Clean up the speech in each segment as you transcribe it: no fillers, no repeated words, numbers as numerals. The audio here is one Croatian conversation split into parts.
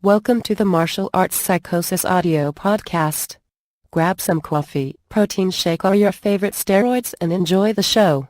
Welcome to the Martial Arts Psychosis audio podcast. Grab some coffee, protein shake or your favorite steroids and enjoy the show.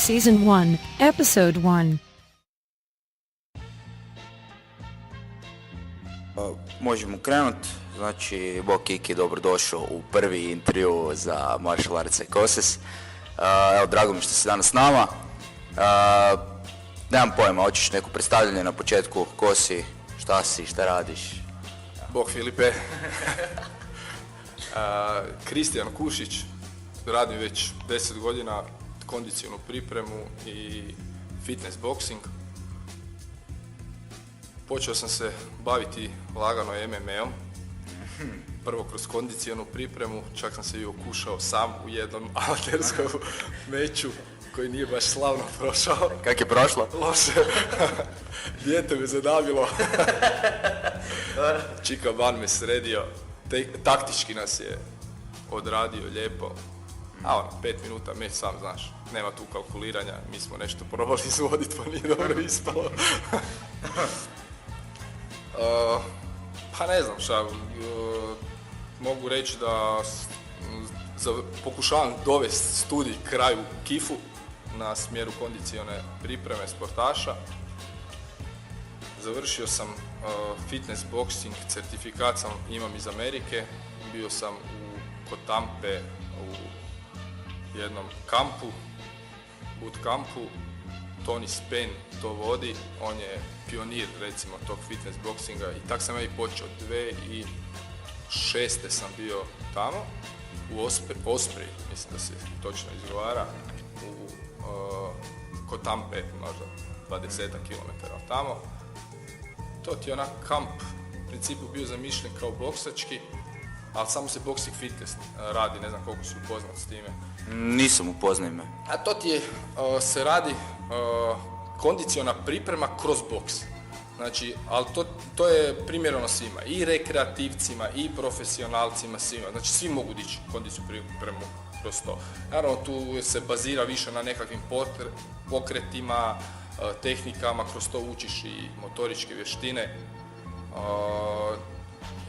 Season 1, Episode 1. Možemo krenut. Znači, Bog Kiki, dobrodošao u prvi intervju za Martial Arts Psychosis. Evo, drago mi što si danas s nama. Nemam pojma, hoćeš neko predstavljanje na početku? Ko si, šta radiš? Bog Filipe. Kristijan Kušić, radim već 10 godina kondicionu pripremu i fitness boxing. Počeo sam se baviti lagano MMA-om, prvo kroz kondicionu pripremu, čak sam se i okušao sam u jednom amaterskom meču koji nije baš slavno prošao. Kak je prošlo? Loše. Dijete me zadavilo. Čika Ban me sredio. Taktički nas je odradio lijepo. A 5 minuta meč, sam znaš, nema tu kalkuliranja, mi smo nešto probali izvoditi pa nije dobro ispalo. Pa ne znam šta, mogu reći da pokušavam dovesti studij kraju KIF-u na smjeru kondicione pripreme sportaša. Završio sam fitness boxing, certifikat imam iz Amerike, bio sam kod Tampe u jednom kampu, bootcampu. Tony Spen to vodi, on je pionir recimo tog fitness boxinga i tak sam ja i počeo. 2006. sam bio tamo u Osprey, mislim da se točno izgovara, kod Tampe, možda 20 km tamo. To ti je onak kamp, u principu bio zamišljen kao boksački, ali samo se boxing fitness radi, ne znam koliko si upoznat s time. Nisam, upoznaj me. A to ti je, se radi kondiciona priprema kroz boks. Znači, ali to je primjereno svima, i rekreativcima, i profesionalcima, svima. Znači, svi mogu dići kondiciju pripremu kroz to. Naravno, tu se bazira više na nekakvim pokretima, tehnikama, kroz to učiš i motoričke vještine.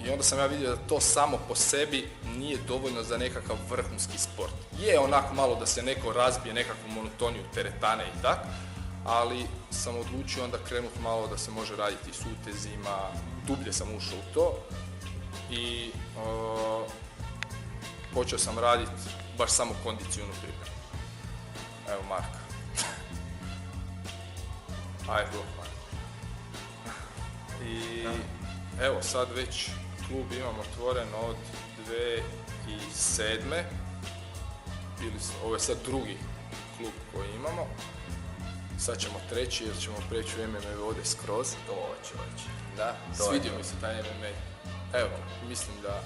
I onda sam ja vidio da to samo po sebi nije dovoljno za nekakav vrhunski sport. Je onako malo da se neko razbije nekakvu monotoniju teretane i tak, ali sam odlučio onda krenuti malo da se može raditi s utezima, dublje sam ušao u to i počeo sam raditi baš samo kondicionu pripremu. Evo Marka. Ajde, Marka. I evo sad već klub imam otvoren od 2007. Ovo je sad drugi klub koji imamo. Sad ćemo treći jer ćemo preći u MMA vode skroz. To hoće. Da, svidio mi se taj MMA. Evo, mislim da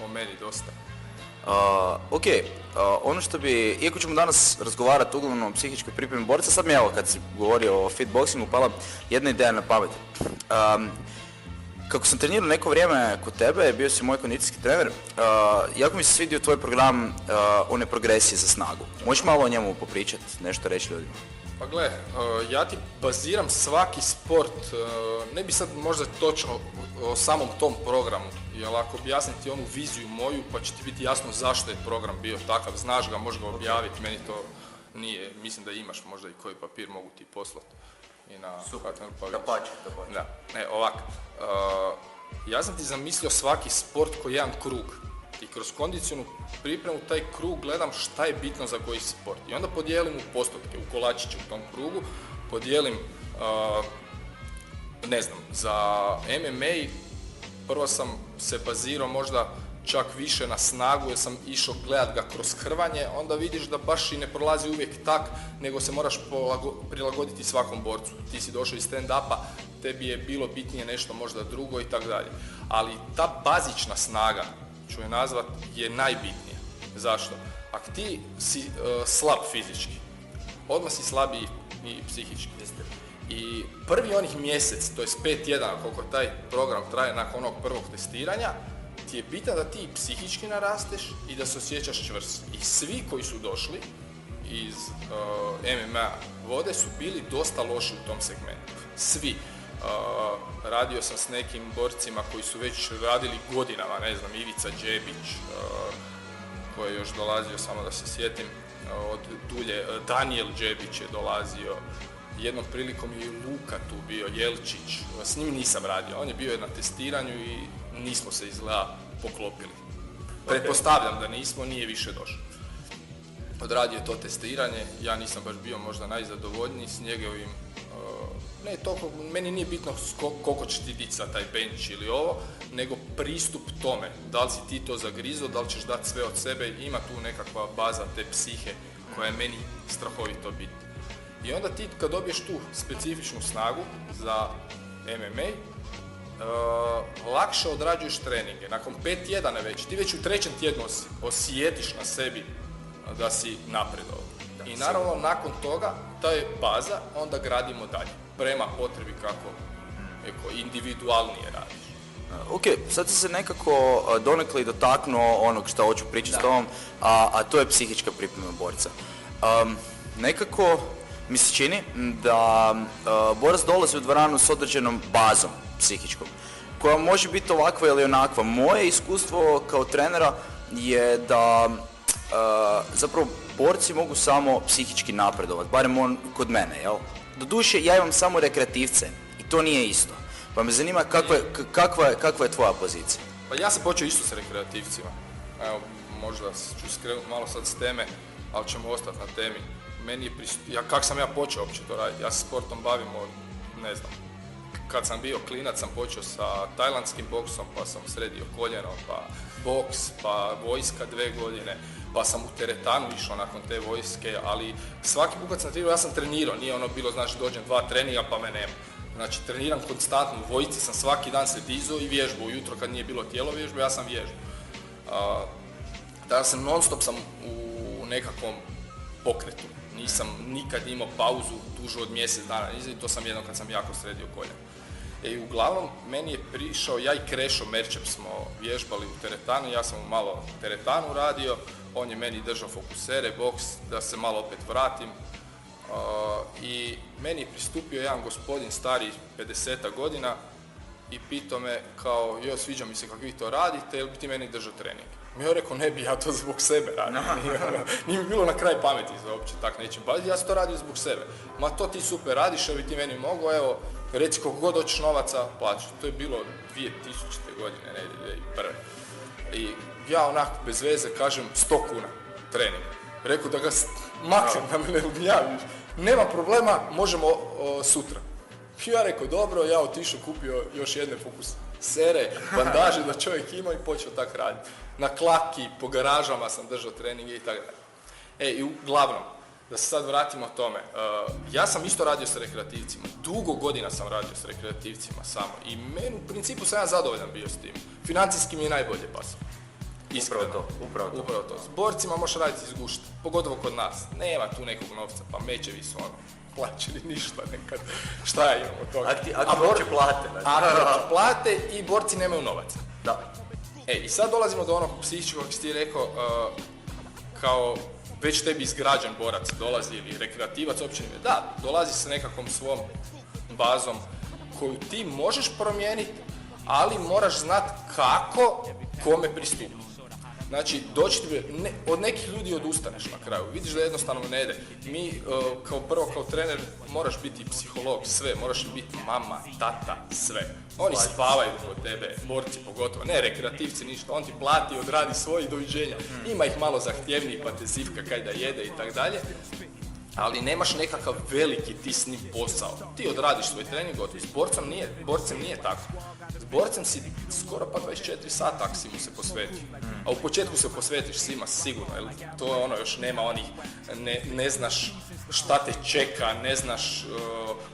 o meni dosta. Ok, ono što bi, iako ćemo danas razgovarati uglavnom o psihičkoj pripremi borca, sad mi evo kad si govorio o fitboxingu pala jedna ideja na pamet. Kako sam trenirao neko vrijeme kod tebe, bio si moj kondicijski trener, jako mi se svidio tvoj program one progresije za snagu. Možeš malo o njemu popričati, nešto reći ljudima? Pa gle, ja ti baziram svaki sport, ne bi sad možda točno o samom tom programu, jer ako objasnim ti onu viziju moju, pa će ti biti jasno zašto je program bio takav, znaš ga, možeš ga objaviti, meni to nije, mislim da imaš možda i koji papir mogu ti poslati. Super, da pače. Da, ovako, ja sam ti zamislio svaki sport koji je jedan krug i kroz kondicionu pripremu taj krug gledam šta je bitno za koji sport i onda podijelim u postotke, u kolačiće u tom krugu, podijelim, za MMA prvo sam se bazirao možda čak više na snagu jer sam išao gledat ga kroz hrvanje, onda vidiš da baš i ne prolazi uvijek tak, nego se moraš prilagoditi svakom borcu. Ti si došao iz stand-upa, tebi je bilo bitnije nešto možda drugo i tako dalje. Ali ta bazična snaga, ću je nazvat, je najbitnija. Zašto? Ako ti si slab fizički, odmah si slabiji i psihički. I prvi onih mjesec, to je 5 tjedana koliko taj program traje nakon onog prvog testiranja, ti je bitan da ti psihički narasteš i da se osjećaš čvrst. I svi koji su došli iz MMA vode su bili dosta loši u tom segmentu. Svi. Radio sam s nekim borcima koji su već radili godinama, ne znam, Ivica Đebić, koji je još dolazio, samo da se sjetim, od dulje, Daniel Đebić je dolazio, jednom prilikom je i Luka tu bio, Jelčić, s njim nisam radio, on je bio na testiranju i nismo se izgleda poklopili. Pretpostavljam da nismo, nije više došao. Odradio je to testiranje, ja nisam baš bio možda najzadovoljniji s njegovim, ne toliko, meni nije bitno koliko će ti dići za taj bench ili ovo, nego pristup tome, da li si ti to zagrizo, da li ćeš dati sve od sebe, ima tu nekakva baza te psihe koja je meni strahovito bitna. I onda ti kad dobiješ tu specifičnu snagu za MMA, lakše odrađuješ treninge. Nakon 5 tjedana već, ti već u 3. tjednu osjetiš na sebi da si napredovao. I naravno nakon toga, ta je baza, onda gradimo dalje. Prema potrebi kako individualnije radiš. Ok, sad si se nekako donekle dotaknuo onog što hoću pričati s tobom, a to je psihička priprema borca. Nekako mi se čini da borac dolazi u dvoranu s određenom bazom psihičkom, koja može biti ovakva ili onakva. Moje iskustvo kao trenera je da zapravo borci mogu samo psihički napredovati, barem on kod mene, jel? Doduše, ja imam samo rekreativce i to nije isto. Pa me zanima kakva je tvoja pozicija? Pa ja sam počeo isto s rekreativcima. Evo, možda ću skrenuti malo sad s teme, ali ćemo ostati na temi. Meni je kako sam ja počeo uopće to raditi? Ja se sportom bavim od, ne znam, kad sam bio klinac sam počeo sa tajlandskim boksom, pa sam sredio koljeno, pa boks, pa vojska 2 godine, pa sam u teretanu išao nakon te vojske, ali svaki put kad sam trenirao, ja sam trenirao, nije ono bilo, znači dođem 2 treninga pa me nema. Znači treniram konstantno, u vojsci sam svaki dan se dizao i vježbao, ujutro kad nije bilo tijelo vježbe, ja sam vježbao. Tada sam non stop sam u nekakvom pokretu. Nisam nikad imao pauzu dužu od mjesec dana, to sam jednom kad sam jako sredio koljeno. I uglavnom, meni je prišao, ja i Krešo Merčep smo vježbali u teretanu, ja sam malo teretanu radio, on je meni držao fokusere, boks, da se malo opet vratim. I meni je pristupio jedan gospodin stari 50 godina i pitao me kao, joj, sviđa mi se kako vi to radite, jel bi ti meni držao trening? Mi je rekao, ne bi ja to zbog sebe radio. Nije mi bilo na kraj pameti za uopće tak nečim baviti, ja sam to radio zbog sebe. Ma to ti super radiš, evo ti meni mogu, evo, reci koliko god hoćeš novaca, plaću. To je bilo 2000. godine, ne 2001. I ja onako bez veze kažem 100 kuna trening. Rekao da ga maknem, da me ne ugnjaviš. Nema problema, možemo sutra. I ja rekao, dobro, ja otišao, kupio još jedne fokusere, bandaže da čovjek ima i počeo tak raditi. Na klaki, po garažama sam držao treninge i tako dalje. I uglavnom, da se sad vratimo tome, ja sam isto radio s rekreativcima, dugo godina sam radio s rekreativcima samo i meni u principu sam ja zadovoljan bio s tim. Financijski mi je najbolje pasao. Iskreno. Upravo to. S borcima možeš raditi izgušiti, pogotovo kod nas. Nema tu nekog novca, pa mečevi su ono, plaćeni ništa nekad. Šta ja imam od toga? Ako hoće plate. Ako plate i borci nemaju novaca. Da. I sad dolazimo do onog psihičkog, kako si ti rekao, kao već tebi izgrađen borac dolazi ili rekreativac, uopće nije. Da, dolazi sa nekakvom svom bazom koju ti možeš promijeniti, ali moraš znati kako, kome pristupiti. Znači, doći ti, od nekih ljudi odustaneš na kraju, vidiš da jednostavno ne ide. Mi, kao trener, moraš biti psiholog, sve, moraš biti mama, tata, sve. Oni spavaju kod tebe, borci pogotovo, ne rekreativci, ništa, on ti plati, odradi svoje doviđenja. Ima ih malo zahtjevniji, pa te zivka kaj da jede i tak dalje. ali nemaš nekakav veliki ti s njim posao. Ti odradiš svoj trening, s borcem nije tako. S borcem si skoro pa 24 sata ako si mu se posveti. A u početku se posvetiš svima sigurno, jer to je ono, još nema onih, ne znaš šta te čeka, ne znaš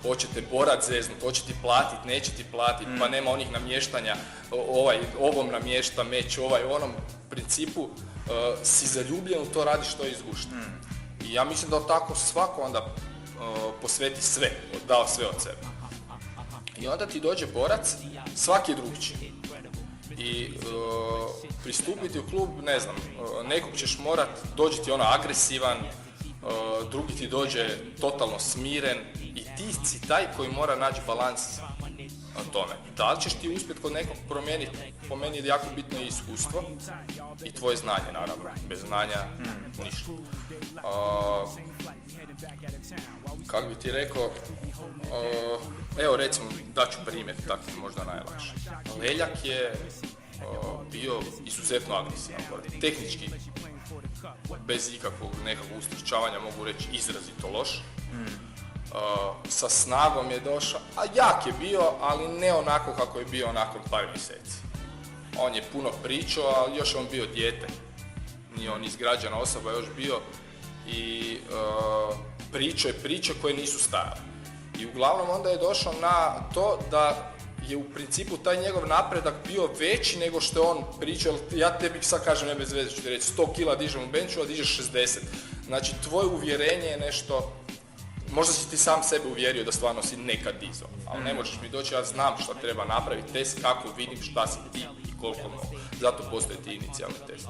hoće te borac zeznut, hoće ti platit, neće ti platit, pa nema onih namještanja, ovom namješta meč, u onom principu si zaljubljen u to, radiš to iz gušta. I ja mislim da tako svako onda posveti sve, dao sve od sebe. I onda ti dođe borac, svaki je drugčiji. I pristupiti u klub, ne znam, nekog ćeš morat, dođe ti ono agresivan, drugi ti dođe totalno smiren i ti si taj koji mora naći balans na tome. Da li ćeš ti uspjeti kod nekog promijeniti, po meni je jako bitno i iskustvo i tvoje znanje, naravno. Bez znanja ništa. Kako bi ti rekao, evo recimo, daću primjer, tako možda najlakše. Leljak je bio izuzetno agresivan, tehnički, bez ikakvog nekakvog ustručavanja, mogu reći izrazito loš. Sa snagom je došao, a jak je bio, ali ne onako kako je bio nakon par mjeseci. On je puno pričao, ali još on bio dijete. Nije on izgrađena osoba još bio i priče koje nisu stare. I uglavnom onda je došao na to da je u principu taj njegov napredak bio veći nego što je on pričao. Ja tebi sad kažem, ne bez veze ću ti reći, 100 kila dižem u benchu, a dižeš 60. Znači tvoje uvjerenje je nešto, možda si ti sam sebe uvjerio da stvarno si nekad dizao, ali ne možeš mi doći, ja znam šta treba napraviti, test kako vidim šta si ti i koliko mogu. Zato postoje ti inicijalni test.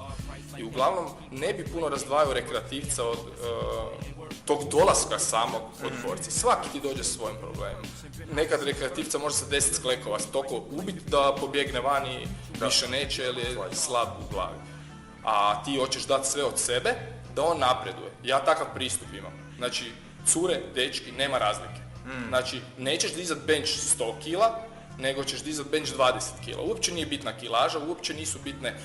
I uglavnom ne bi puno razdvajao rekreativca od tog dolaska samog od borca. Svaki ti dođe s svojim problemom. Nekad rekreativca može se 10 sklekova toliko ubiti da pobjegne van i više neće jer je slab u glavi. A ti hoćeš dati sve od sebe da on napreduje. Ja takav pristup imam. Znači, cure, dečki, nema razlike. Znači, nećeš dizat bench 100 kila, nego ćeš dizat bench 20 kila. Uopće nije bitna kilaža, uopće nisu bitne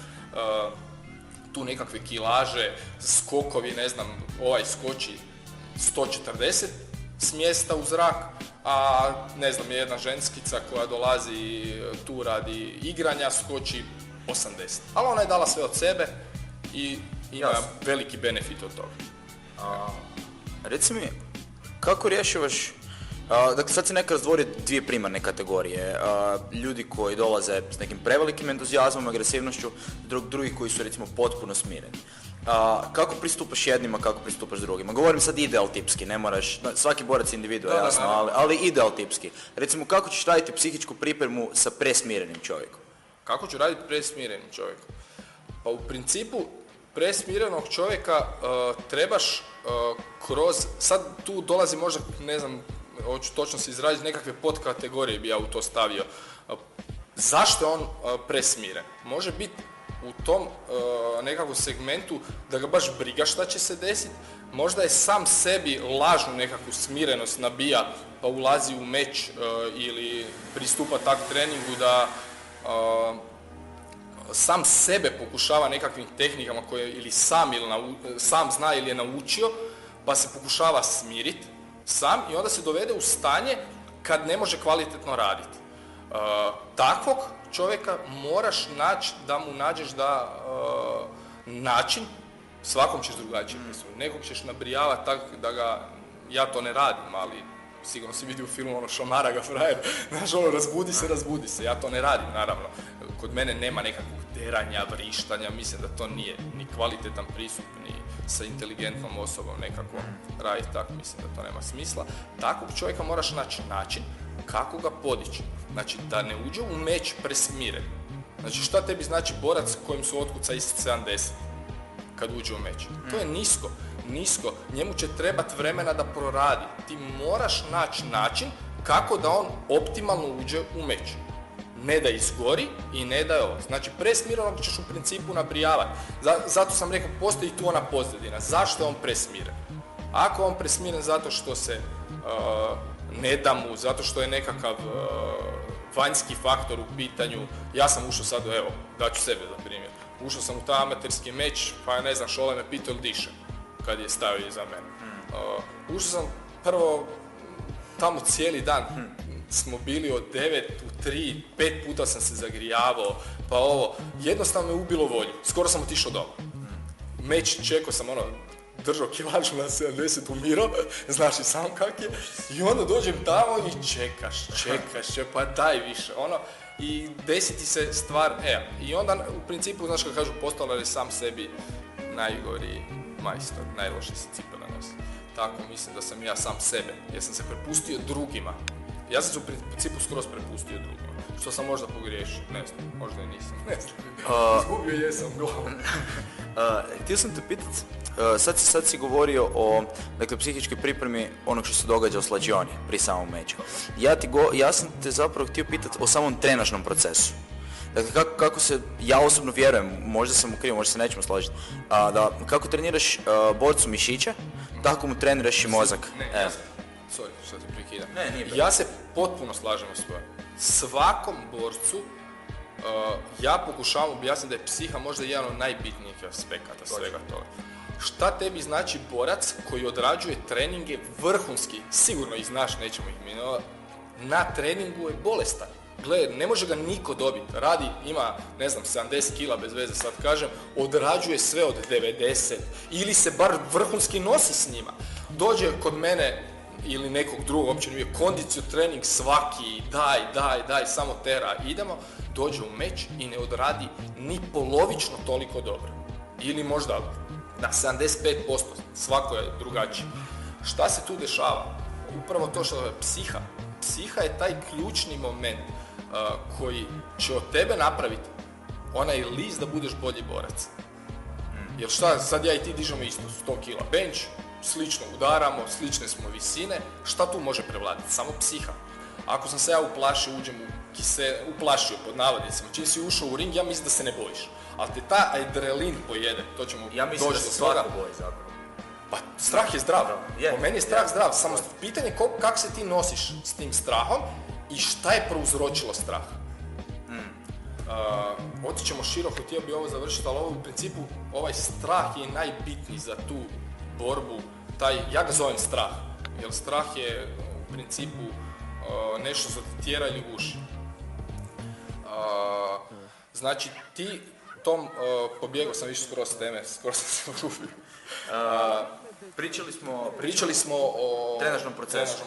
tu nekakve kilaže, skokovi, ne znam, ovaj skoči 140 s mjesta u zrak, a ne znam, jedna ženskica koja dolazi tu radi igranja skoči 80. Ali ona je dala sve od sebe i ima veliki benefit od toga. Reci mi, kako rješivaš, dakle sad si nekad razdvorio dvije primarne kategorije, ljudi koji dolaze s nekim prevelikim entuzijazmom, agresivnošću, drugi koji su recimo potpuno smireni. Kako pristupaš jednima, kako pristupaš drugima? Govorim sad ideal tipski, ne moraš, svaki borac je individuo, jasno, ali ideal tipski. Recimo, kako ćeš raditi psihičku pripremu sa presmirenim čovjekom? Kako ću raditi presmirenim čovjekom? Pa u principu, presmirenog čovjeka trebaš kroz, sad tu dolazi možda, ne znam, hoću točno se izraziti, nekakve podkategorije bi ja u to stavio. Zašto je on presmiren? Može biti u tom nekakvom segmentu da ga baš briga šta će se desiti, možda je sam sebi lažnu nekakvu smirenost nabija pa ulazi u meč ili pristupa tak treningu da sam sebe pokušava nekakvim tehnikama koje ili sam zna ili je naučio, pa se pokušava smiriti sam i onda se dovede u stanje kad ne može kvalitetno raditi. Takvog čovjeka moraš naći da mu nađeš način, svakom ćeš drugačije pristupiti. Nekog ćeš nabrijavati tako da ga, ja to ne radim, ali sigurno si vidio u filmu ono šamara ga frajer, znaš ono razbudi se, ja to ne radim naravno. Kod mene nema nekakvog deranja, vrištanja, mislim da to nije ni kvalitetan pristup, ni sa inteligentnom osobom nekako raditi tako, mislim da to nema smisla. Takvog čovjeka moraš naći način kako ga podići, znači da ne uđe u meč presmiren. Znači šta tebi znači borac kojem su otkuca iz 70 kad uđe u meč? To je nisko, njemu će trebati vremena da proradi. Ti moraš naći način kako da on optimalno uđe u meč. Ne da izgori i ne da je ovo. Znači presmirenog ćeš u principu nabrijavati. Zato sam rekao, postoji tu ona pozadina. Zašto je on presmiren? Ako je on presmiren zato što se ne da mu, zato što je nekakav vanjski faktor u pitanju, ja sam ušao sad, evo, daću sebe za primjer. Ušao sam u taj amaterski meč, pa ne znam, Šole me pitao ili diše kad je stavio iza mene. Ušao sam prvo tamo cijeli dan. Smo bili od 9 u 3, 5 puta sam se zagrijavao, pa ovo, jednostavno me ubilo volju. Skoro sam otišao doma. Meč čekao sam, držao kilaču na 70, umirao, znaš i sam kak je. I onda dođem tamo i čekaš, pa daj više, I desi ti se stvar, i onda u principu, znaš kako kažu, postolar je sam sebi najgori majstor, najloši se cipela nosi. Tako mislim da sam ja sam sebe, jer sam se prepustio drugima. Ja sam se u principu skroz prepustio drugima. Što sam možda pogriješio, ne znam, možda i nisam, ne znam. Izgubio jesam glavu. Htio sam te pitat, sad si govorio o psihičkoj pripremi onog što se događa u slađioni pri samom meču. Ja sam te zapravo htio pitat o samom trenažnom procesu. Dakle, kako se, ja osobno vjerujem, možda sam ukrivo, možda se nećemo složiti, da kako treniraš borcu mišića, tako mu treniraš i mozak. Sorry što te prekidam. Ja se potpuno slažem s tvojom. Svakom borcu ja pokušavam objasniti da je psiha možda jedan od najbitnijih aspekata svega toga. Šta tebi znači borac koji odrađuje treninge vrhunski, sigurno ih znaš, nećemo ih minovati, na treningu je bolestan. Gle, ne može ga niko dobiti. Radi, ima, 70 kila bez veze sad kažem, odrađuje sve od 90 ili se bar vrhunski nosi s njima. Dođe kod mene ili nekog drugog, uopće nije, kondiciju trening svaki, daj, samo tera, idemo, dođe u meč i ne odradi ni polovično toliko dobro. Ili možda na 75%, svako je drugačije. Šta se tu dešava? Upravo to što je psiha. Psiha je taj ključni moment koji će od tebe napraviti onaj list da budeš bolji borac. Jer šta, sad ja i ti dižemo isto, 100 kila bench, slično udaramo, slične smo visine, šta tu može prevladati? Samo psiha. Ako sam se ja uplašio, uplašio pod navodnicima, čim si ušao u ring, ja mislim da se ne bojiš. Ali te ta adrenalin pojede, to ćemo doći do toga. Ja mislim da se svako boji zapravo. Pa strah je zdrav. Po meni je strah zdrav, samo pitanje je kako se ti nosiš s tim strahom i šta je prouzročilo strah. Otićemo široko, htio bi ovo završiti, ali ovo u principu, ovaj strah je najbitniji za tu borbu, ja ga zovem strah, jer strah je u principu nešto što ti tjera ili guši. Znači ti tom pobjegao sam više skoro s teme, skoro sam se urubio. Pričali smo o trenažnom procesu.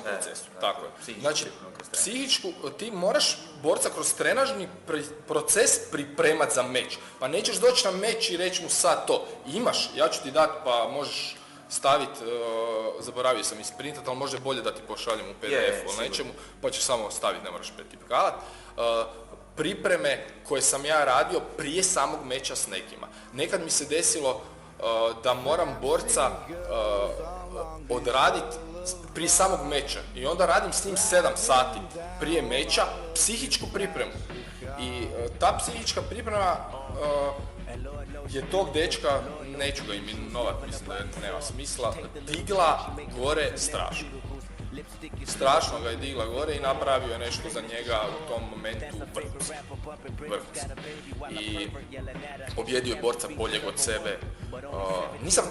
Tako je. Znači, psihičku, ti moraš borca kroz trenažni proces pripremat za meč. Pa nećeš doći na meč i reći mu sad to. Imaš, ja ću ti dati pa možeš staviti, zaboravio sam isprintat, ali možda je bolje da ti pošaljem u PDF-u ili nečemu, pa ćeš samo staviti, ne moraš pretipkavat. Pripreme koje sam ja radio prije samog meča s nekima. Nekad mi se desilo da moram borca odraditi prije samog meča i onda radim s njim 7 sati prije meča psihičku pripremu. I ta psihička priprema je tog dečka, neću ga imenovati, mislim da nema smisla, digla gore strašno. Strašno ga je digla gore i napravio je nešto za njega u tom momentu vrhunski. I pobjedio je borca boljeg od sebe.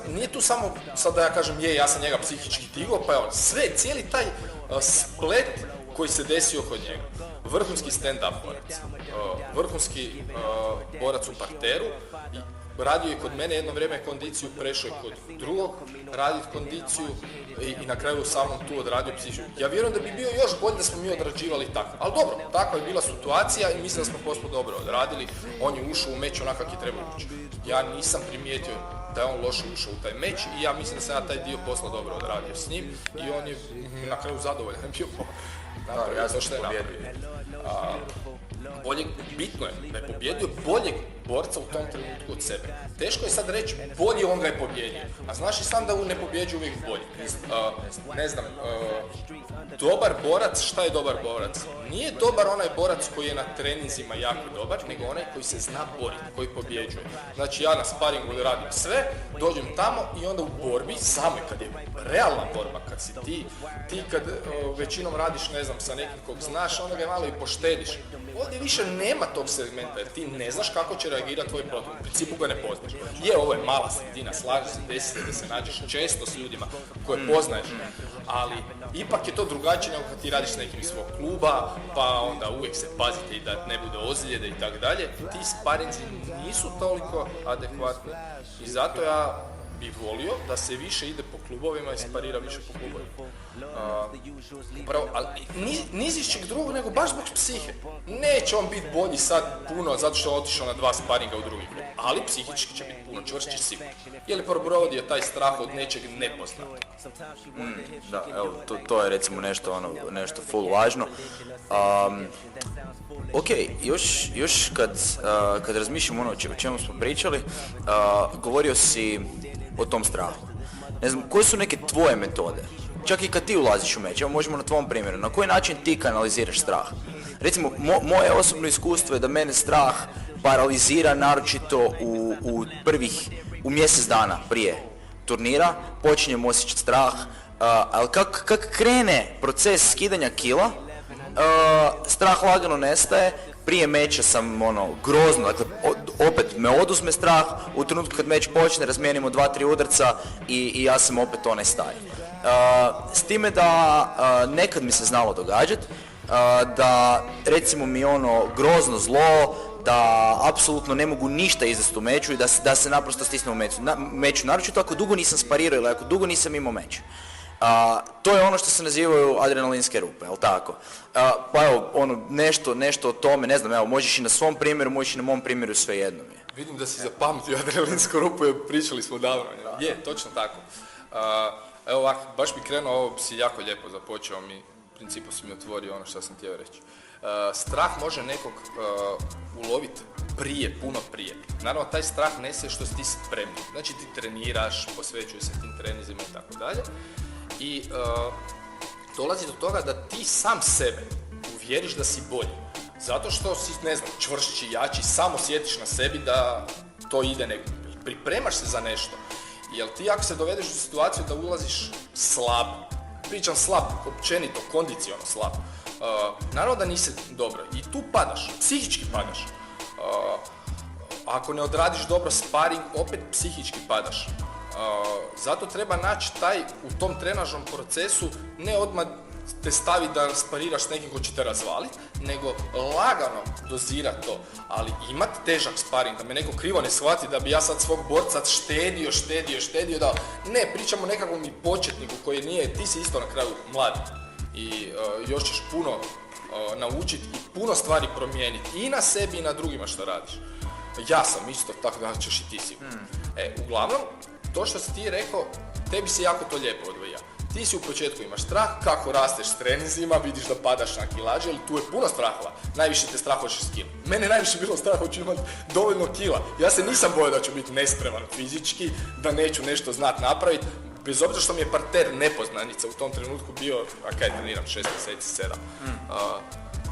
Nije tu samo, sad da ja kažem, ja sam njega psihički digao, pa evo, cijeli taj splet koji se desio kod njega. Vrhunski stand-up borac, vrhunski borac u parteru, radio je kod mene jedno vrijeme kondiciju, prešao je kod drugog raditi kondiciju i na kraju samom tu odradio psihičku. Ja vjerujem da bi bio još bolje da smo mi odrađivali tako. Ali dobro, takva je bila situacija i mislim da smo posao dobro odradili. On je ušao u meč onak kako je trebao ući. Ja nisam primijetio da je on loše ušao u taj meč i ja mislim da sam ja taj dio posla dobro odradio s njim i on je na kraju zadovoljan bio. Ja sam što je napravio. Bitno je da je pobjedio boljeg borca u tom trenutku od sebe. Teško je sad reći bolji on ga je pobjedio. A znaš i sam da ne pobjeđuje uvijek bolji. Dobar borac, šta je dobar borac? Nije dobar onaj borac koji je na treninzima jako dobar, nego onaj koji se zna boriti, koji pobjeđuje. Znači ja na sparingu radim sve, dođem tamo i onda u borbi, samo kad je realna borba, kad si ti kad većinom radiš, sa nekim kog znaš, onda ga malo i poštediš. Ovdje ovdje više nema tog segmenta, jer ti ne znaš kako će reagirati tvoj protiv, u principu ga ne poznaš. Je, ovo je mala sredina, slažeš se, desi se da se nađeš često s ljudima koje poznaješ, ali ipak je to drugačije nego kad ti radiš s nekim iz svog kluba, pa onda uvijek se pazite i da ne bude ozljede i tako dalje. Ti sparinzi nisu toliko adekvatni i zato ja bi volio da se više ide po klubovima i sparira više po klubovima. Upravo, ali niz iz čeg drugog, nego baš zbog psihe. Neće on biti bolji sad puno zato što je otišao na 2 sparinga u drugi klub, ali psihički će biti puno čvršći sigurno. Je li provodio taj strah od nečeg nepoznatog? Da, evo, to je recimo nešto full važno. Ok, još kad razmišljam ono o čemu smo pričali, govorio si o tom strahu. Ne znam, koje su neke tvoje metode? Čak i kad ti ulaziš u meč, evo možemo na tvom primjeru, na koji način ti kanaliziraš strah? Recimo, moje osobno iskustvo je da mene strah paralizira naročito u mjesec dana prije turnira, počinjem osjećati strah, ali kak krene proces skidanja kila, strah lagano nestaje, prije meča sam grozno, dakle opet me oduzme strah, u trenutku kad meč počne razmijenimo 2-3 udarca i ja sam opet onaj stari. S time da nekad mi se znalo događati, da recimo mi grozno zlo, da apsolutno ne mogu ništa izvesti u meču i da se naprosto stisne u meču, naročito ako dugo nisam sparirao ili ako dugo nisam imao meč. To je ono što se nazivaju adrenalinske rupe, jel tako? Pa evo, nešto o tome, ne znam, evo, možeš i na svom primjeru, možeš i na mom primjeru, svejedno mi je. Vidim da si zapamtio adrenalinsku rupu, pričali smo davno. Je, točno tako. Evo ovako, baš bi krenuo, ovo si jako lijepo započeo, u principu si mi otvorio ono što sam htio reći. Strah može nekog uloviti puno prije. Naravno, taj strah nese što si ti spremni. Znači ti treniraš, posvećuješ se tim treninzima i tako dalje. I dolazi do toga da ti sam sebe uvjeriš da si bolji. Zato što si, ne znam, čvršći, jači, samo osjetiš na sebi da to ide nekako. Pripremaš se za nešto. Jer ti ako se dovedeš u situaciju da ulaziš slab, pričam slab, općenito, kondicionalno slab, naravno da nisi dobro i tu padaš, psihički padaš. Ako ne odradiš dobro sparing, opet psihički padaš. Zato treba naći u tom trenažnom procesu ne odmah te stavi da spariraš s nekim ko će te razvaliti, nego lagano dozirati to, ali imati težak sparing, da me neko krivo ne shvati da bi ja sad svog borca štedio, da ne, pričamo nekakvom i početniku koji nije, ti si isto na kraju mlad i još ćeš puno naučiti i puno stvari promijeniti i na sebi i na drugima što radiš. Ja sam isto, tako da ćeš i ti sigurno. Uglavnom, to što si ti rekao, tebi se jako to lijepo odvija. Ti si u početku imaš strah, kako rasteš s treninzima, vidiš da padaš na kilaže, ali tu je puno strahova. Najviše te strah hoćeš s kilom. Mene najviše bilo strah hoću imati dovoljno kila. Ja se nisam bojao da ću biti nespreman fizički, da neću nešto znat napraviti, bez obzira što mi je parter nepoznanica u tom trenutku bio, a kaj treniram 6 mjeseci, 7.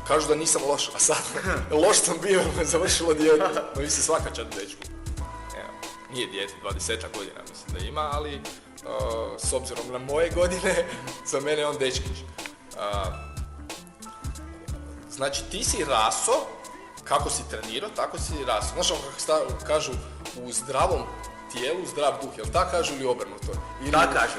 Kažu da nisam loš, a sad loš sam bio jer me završilo dijete. No, mislim svaka čast dečku. Nije dijete, 20 godina mislim da ima, ali s obzirom na moje godine, za mene je on dečkić. Znači ti si raso, kako si trenirao, tako si raso. Znaš kako kažu, u zdravom tijelu, zdrav duh, jel tako kažu ili obrnuto? Tako kažu.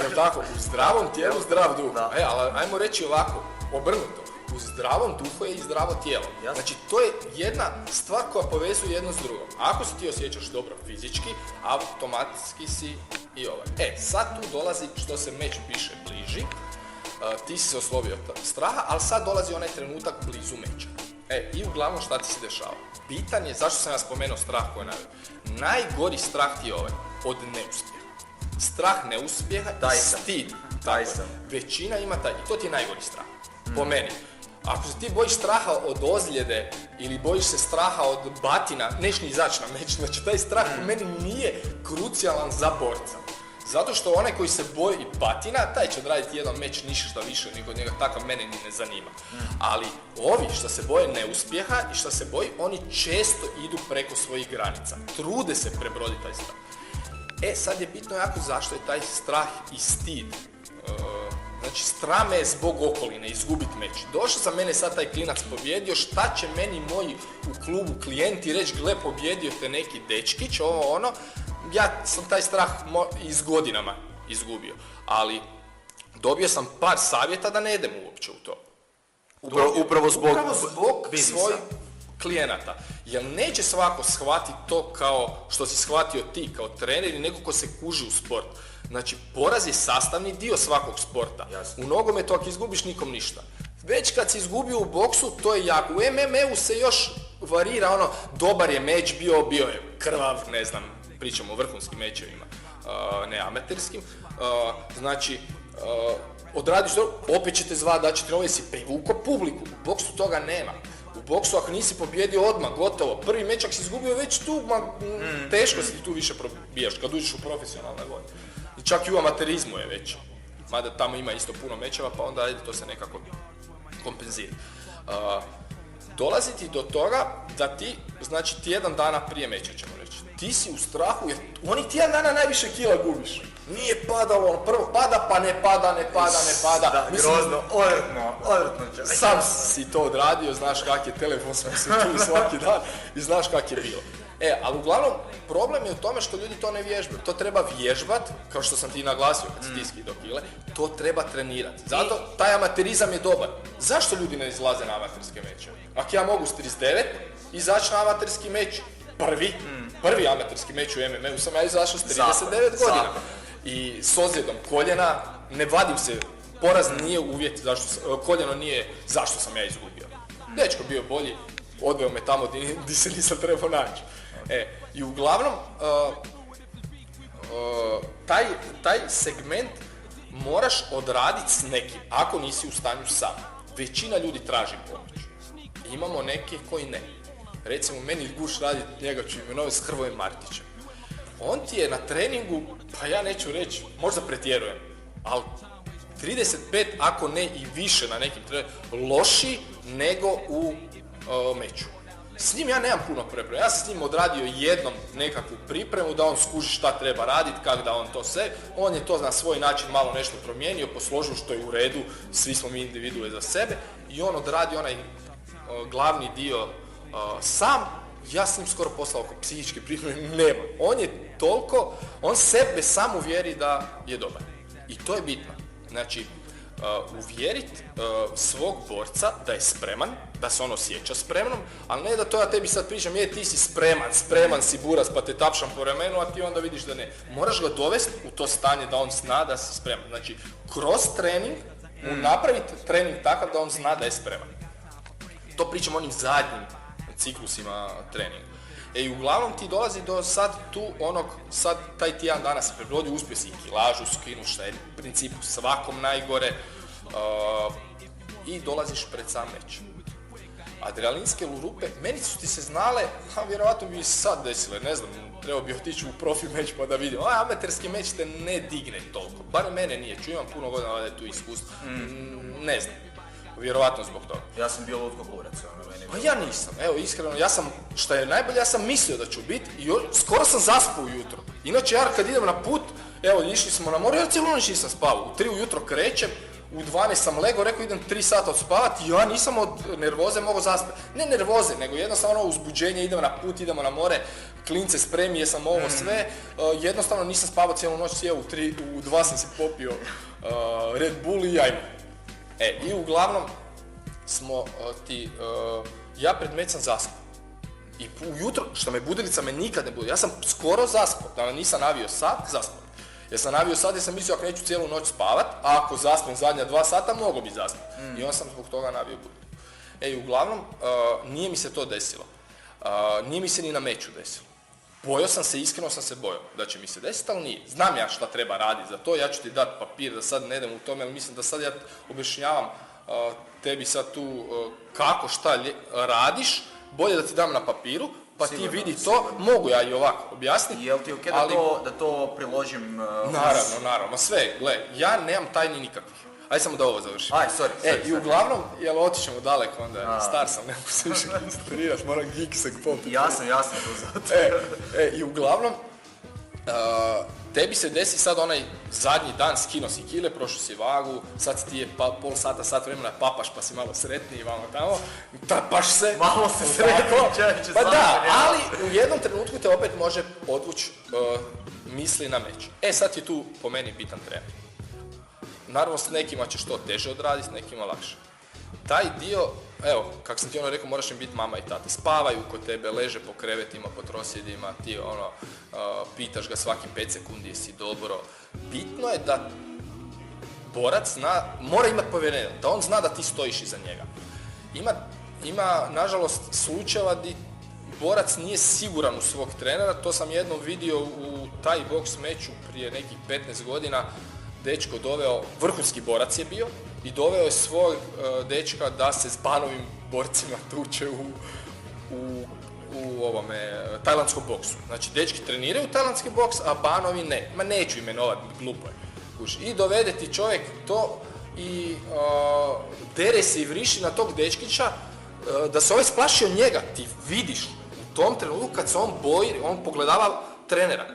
Jel tako? U zdravom tijelu, zdrav duh. Ali ajmo reći ovako, obrnuto. U zdravom duhu je i zdravo tijelo. Znači, to je jedna stvar koja povezuje jedno s drugom. Ako se ti osjećaš dobro fizički, automatski si i ovaj. Sad tu dolazi što se meč više bliži. Ti si se oslovio straha, ali sad dolazi onaj trenutak blizu meča. I uglavnom šta ti se dešava? Bitan je, zašto sam ja spomenuo strah koji je najgori strah ti je ovaj, od neuspjeha. Strah neuspjeha i stid. Većina ima taj, i to ti je najgori strah. Po meni. Ako se ti bojiš straha od ozljede ili bojiš se straha od batina, neš ni izaći na meč. Znači taj strah po meni nije krucijalan za borca. Zato što onaj koji se boji batina, taj će odraditi jedan meč ništa više od njega, takav mene ni ne zanima. Ali ovi što se boje neuspjeha i što se boji, oni često idu preko svojih granica. Trude se prebroditi taj strah. Sad je bitno jako zašto je taj strah i stid. znači strame je zbog okoline, izgubiti meč. Došao za mene sad taj klinac pobjedio, šta će meni moji u klubu klijenti reći, gle, pobjedio te neki dečkić, ovo ono, ja sam taj strah iz godinama izgubio, ali dobio sam par savjeta da ne idem uopće u to. Upravo zbog svojih klijenata. Jer neće svako shvatiti to kao što si shvatio ti kao trener ili neko ko se kuži u sport. Znači, poraz je sastavni dio svakog sporta. Jasne. U nogometu ako izgubiš nikom ništa. Već kad si izgubio u boksu, to je jako. U MMA-u se još varira ono, dobar je meč bio je krvav, ne znam, pričamo o vrhunskim mečevima, ne amaterskim. Znači, odradiš to, opet ćete zvati da ćete si privuko publiku. U boksu toga nema. U boksu ako nisi pobjedio odmah, gotovo. Prvi meč ako si izgubio već tu, teško si tu više probijaš kad uđeš u profesionalne vode. I čak i u amaterizmu je već. Mada tamo ima isto puno mečeva, pa onda ajde to se nekako kompenzira. Dolaziti do toga da ti, znači tjedan dana prije meča ćemo reći, ti si u strahu jer onih tjedan dana najviše kila gubiš. Nije padalo, ono prvo pada pa ne pada. Da, mislim, grozno, odvrtno. Sam si to odradio, znaš kak je, telefon smo se čuli svaki dan i znaš kak je bilo. Ali uglavnom, problem je u tome što ljudi to ne vježbaju. To treba vježbat, kao što sam ti naglasio kad si ti skidao kile, to treba trenirati. Zato taj amaterizam je dobar. Zašto ljudi ne izlaze na amaterske mečeve? Ako ja mogu s 39 izaći na amaterski meč, prvi amaterski meč u MMA-u sam ja izašao s 39 godina. I s ozljedom koljena, ne vadim se, poraz nije uvjet, koljeno nije zašto sam ja izgubio. Dečko bio bolji, odveo me tamo gdje se nisam trebao naći. I uglavnom, taj segment moraš odraditi s nekim, ako nisi u stanju sam. Većina ljudi traži pomoć. Imamo neke koji ne. Recimo, meni Guš radi, njega ću imenovati s Hrvojem Martićem. On ti je na treningu, pa ja neću reći, možda pretjerujem, ali 35, ako ne i više na nekim treningima, loši nego u meču. S njim ja nemam puno pripreme. Ja sam s njim odradio jednom nekakvu pripremu da on skuži šta treba raditi, kako da on to sve. On je to na svoj način malo nešto promijenio, posložio što je u redu, svi smo mi individue za sebe i on odradio onaj glavni dio sam. Ja sam im skoro poslao oko psihičke pripreme, nema. On je toliko, on sebe sam uvjeri da je dobar. I to je bitno. Znači, uvjeriti svog borca da je spreman, da se on osjeća spremnom, ali ne da to ja tebi sad pričam, ti si spreman si buras pa te tapšam po ramenu, a ti onda vidiš da ne. Moraš ga dovesti u to stanje da on zna da si spreman. Znači, kroz trening mu napraviti trening takav da on zna da je spreman. To pričam onim zadnjim ciklusima treninga. I uglavnom ti dolazi do sad tu sad taj tjedan dana se prebrodio, uspio si i kilažu skinu, što je u principu svakom najgore i dolaziš pred sam meč. Adrenalinske lurupe, meni su ti se znale, vjerovatno bi se sad desile, ne znam, trebao bi otići u profi meč pa da vidim. Amaterski meč te ne digne toliko, bar mene nije, imam puno godina da je tu iskustvo, ne znam. Vjerovatno zbog toga. Ja sam bio lutko kurac. Pa ja nisam, evo iskreno, što je najbolje, ja sam mislio da ću biti i skoro sam zaspao ujutro. Inače ja kad idem na put, evo išli smo na more, ja cijelu noć nisam spavao. U 3 ujutro krećem, u 12 sam legao, rekao idem 3 sata odspavati i ja nisam od nervoze mogao zaspati. Ne nervoze, nego jednostavno uzbuđenje, idemo na put, idemo na more, klince spremi, jesam ovo sve. Jednostavno nisam spavao cijelu noć, u 2 sam si popio Red Bull i ajmo. I uglavnom smo ja pred meč sam zaspao. I ujutro, što me budilica me nikad ne bude, ja sam skoro zaspao, da nisam navio sat, zaspao. Jer sam navio sat jer sam mislio ako neću cijelu noć spavat, a ako zaspam zadnja 2 sata, mogo bi zaspati. I onda sam zbog toga navio budilicu. I uglavnom, nije mi se to desilo. Nije mi se ni na meču desilo. Bojao sam se, iskreno sam se bojao da će mi se desiti, ali nije. Znam ja šta treba raditi za to, ja ću ti dati papir da sad ne idem u tome, ali mislim da sad ja objašnjavam tebi sad tu kako, šta radiš, bolje da ti dam na papiru, pa sigurno, ti vidi to, sigurno. Mogu ja i ovako objasniti. Jel ti okej da to priložim? Naravno, sve, gle, ja nemam tajni nikakvih. Ajde samo da ovo završim. Sorry. I uglavnom, jel otićemo daleko onda, star sam, ne mogu se više koncentrirat, moram geeksek popiti. Jasno, to zato. I uglavnom, tebi se desi sad onaj zadnji dan, skino si kile, prošao si vagu, sad ti je pol sata, sat vremena papaš pa si malo sretniji, vamo tamo, tapaš se. Malo se sretniji, Pa da, ali u jednom trenutku te opet može odvući misli na meč. Sad je tu po meni bitan trener. Naravno, s nekima ćeš to teže odraditi, s nekima lakše. Taj dio, evo, kako sam ti rekao, moraš im biti mama i tata. Spavaju kod tebe, leže po krevetima, po trosjedima, ti pitaš ga svaki 5 sekundi jesi dobro. Bitno je da borac mora imati povjerenje, da on zna da ti stojiš iza njega. Ima nažalost, slučajeva di borac nije siguran u svog trenera, to sam jednom vidio u taj boks meču prije nekih 15 godina. Dečko doveo, vrhunski borac je bio, i doveo je svog dečka da se s Banovim borcima tuče u ovome tajlandskom boksu. Znači, dečki treniraju tajlandski boks, a Banovi ne. Ma neću imenovati, glupo je. I dovede ti čovjek to i dere se i vriši na tog dečkića da se ovaj splašio njega. Ti vidiš u tom trenutku kad se on boji, on pogledava trenera.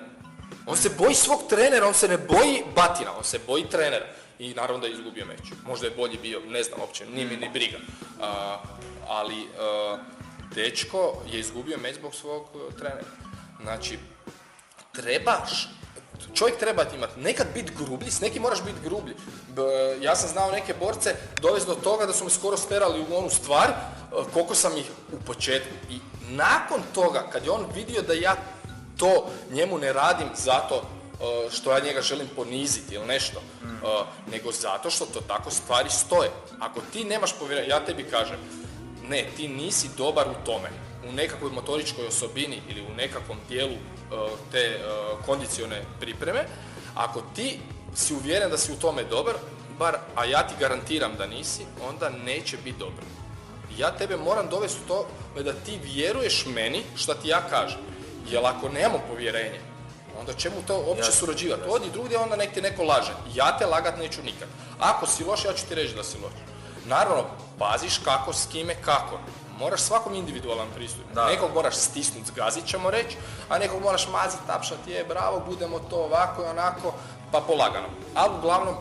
On se boji svog trenera, on se ne boji batina, on se boji trenera. I naravno da je izgubio meč. Možda je bolji bio, ne znam uopće, nije mi ni briga. Ali dečko je izgubio meč zbog svog trenera. Znači, čovjek treba imati, nekad biti grublji, s nekim moraš biti grublji. Ja sam znao neke borce dovesti do toga da su me skoro sterali u onu stvar, koliko sam ih u početku. I nakon toga, kad je on vidio da ja to njemu ne radim zato što ja njega želim poniziti ili nešto, nego zato što to tako stvari stoje. Ako ti nemaš povjerenja, ja tebi kažem, ne, ti nisi dobar u tome, u nekakvoj motoričkoj osobini ili u nekakvom dijelu te kondicione pripreme, ako ti si uvjeren da si u tome dobar, a ja ti garantiram da nisi, onda neće biti dobro. Ja tebe moram dovesti u to da ti vjeruješ meni šta ti ja kažem. Jer ako nemamo povjerenje, onda čemu to uopće surađivati? Odi drugdje, onda nek ti neko laže. Ja te lagat neću nikad. Ako si loš, ja ću ti reći da si loš. Naravno, paziš kako, s kime, kako. Moraš svakom individualan pristup. Nekog moraš stisnuti, zgazit ćemo reći, a nekog moraš maziti, tapšati, bravo, budemo to ovako i onako, pa polagano. Ali uglavnom,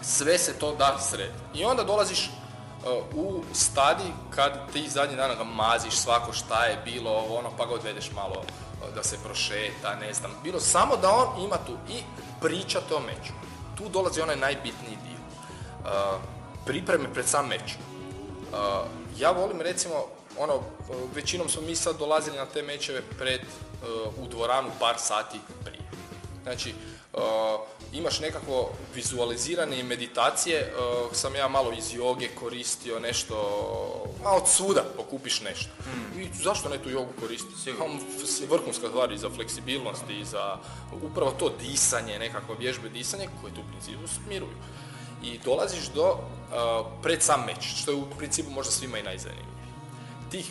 sve se to da srediti. I onda dolaziš u stadij kad ti zadnji dana ga maziš svako šta je bilo, pa ga odvedeš malo da se prošeta, ne znam, bilo samo da on ima tu i pričate o meču. Tu dolazi onaj najbitniji dio. Pripreme pred sam meč. Ja volim recimo, većinom smo mi sad dolazili na te mečeve u dvoranu par sati prije. Znači, imaš nekakvo vizualizirane i meditacije, sam ja malo iz joge koristio nešto, od svuda pokupiš nešto. I zašto ne tu jogu koristiti? Vrhunska stvar i za fleksibilnost i za upravo to disanje, nekakvo vježbe disanje koje tu u principu smiruju. I dolaziš do pred sam meč, što je u principu možda svima i najzanimljivije. Tih,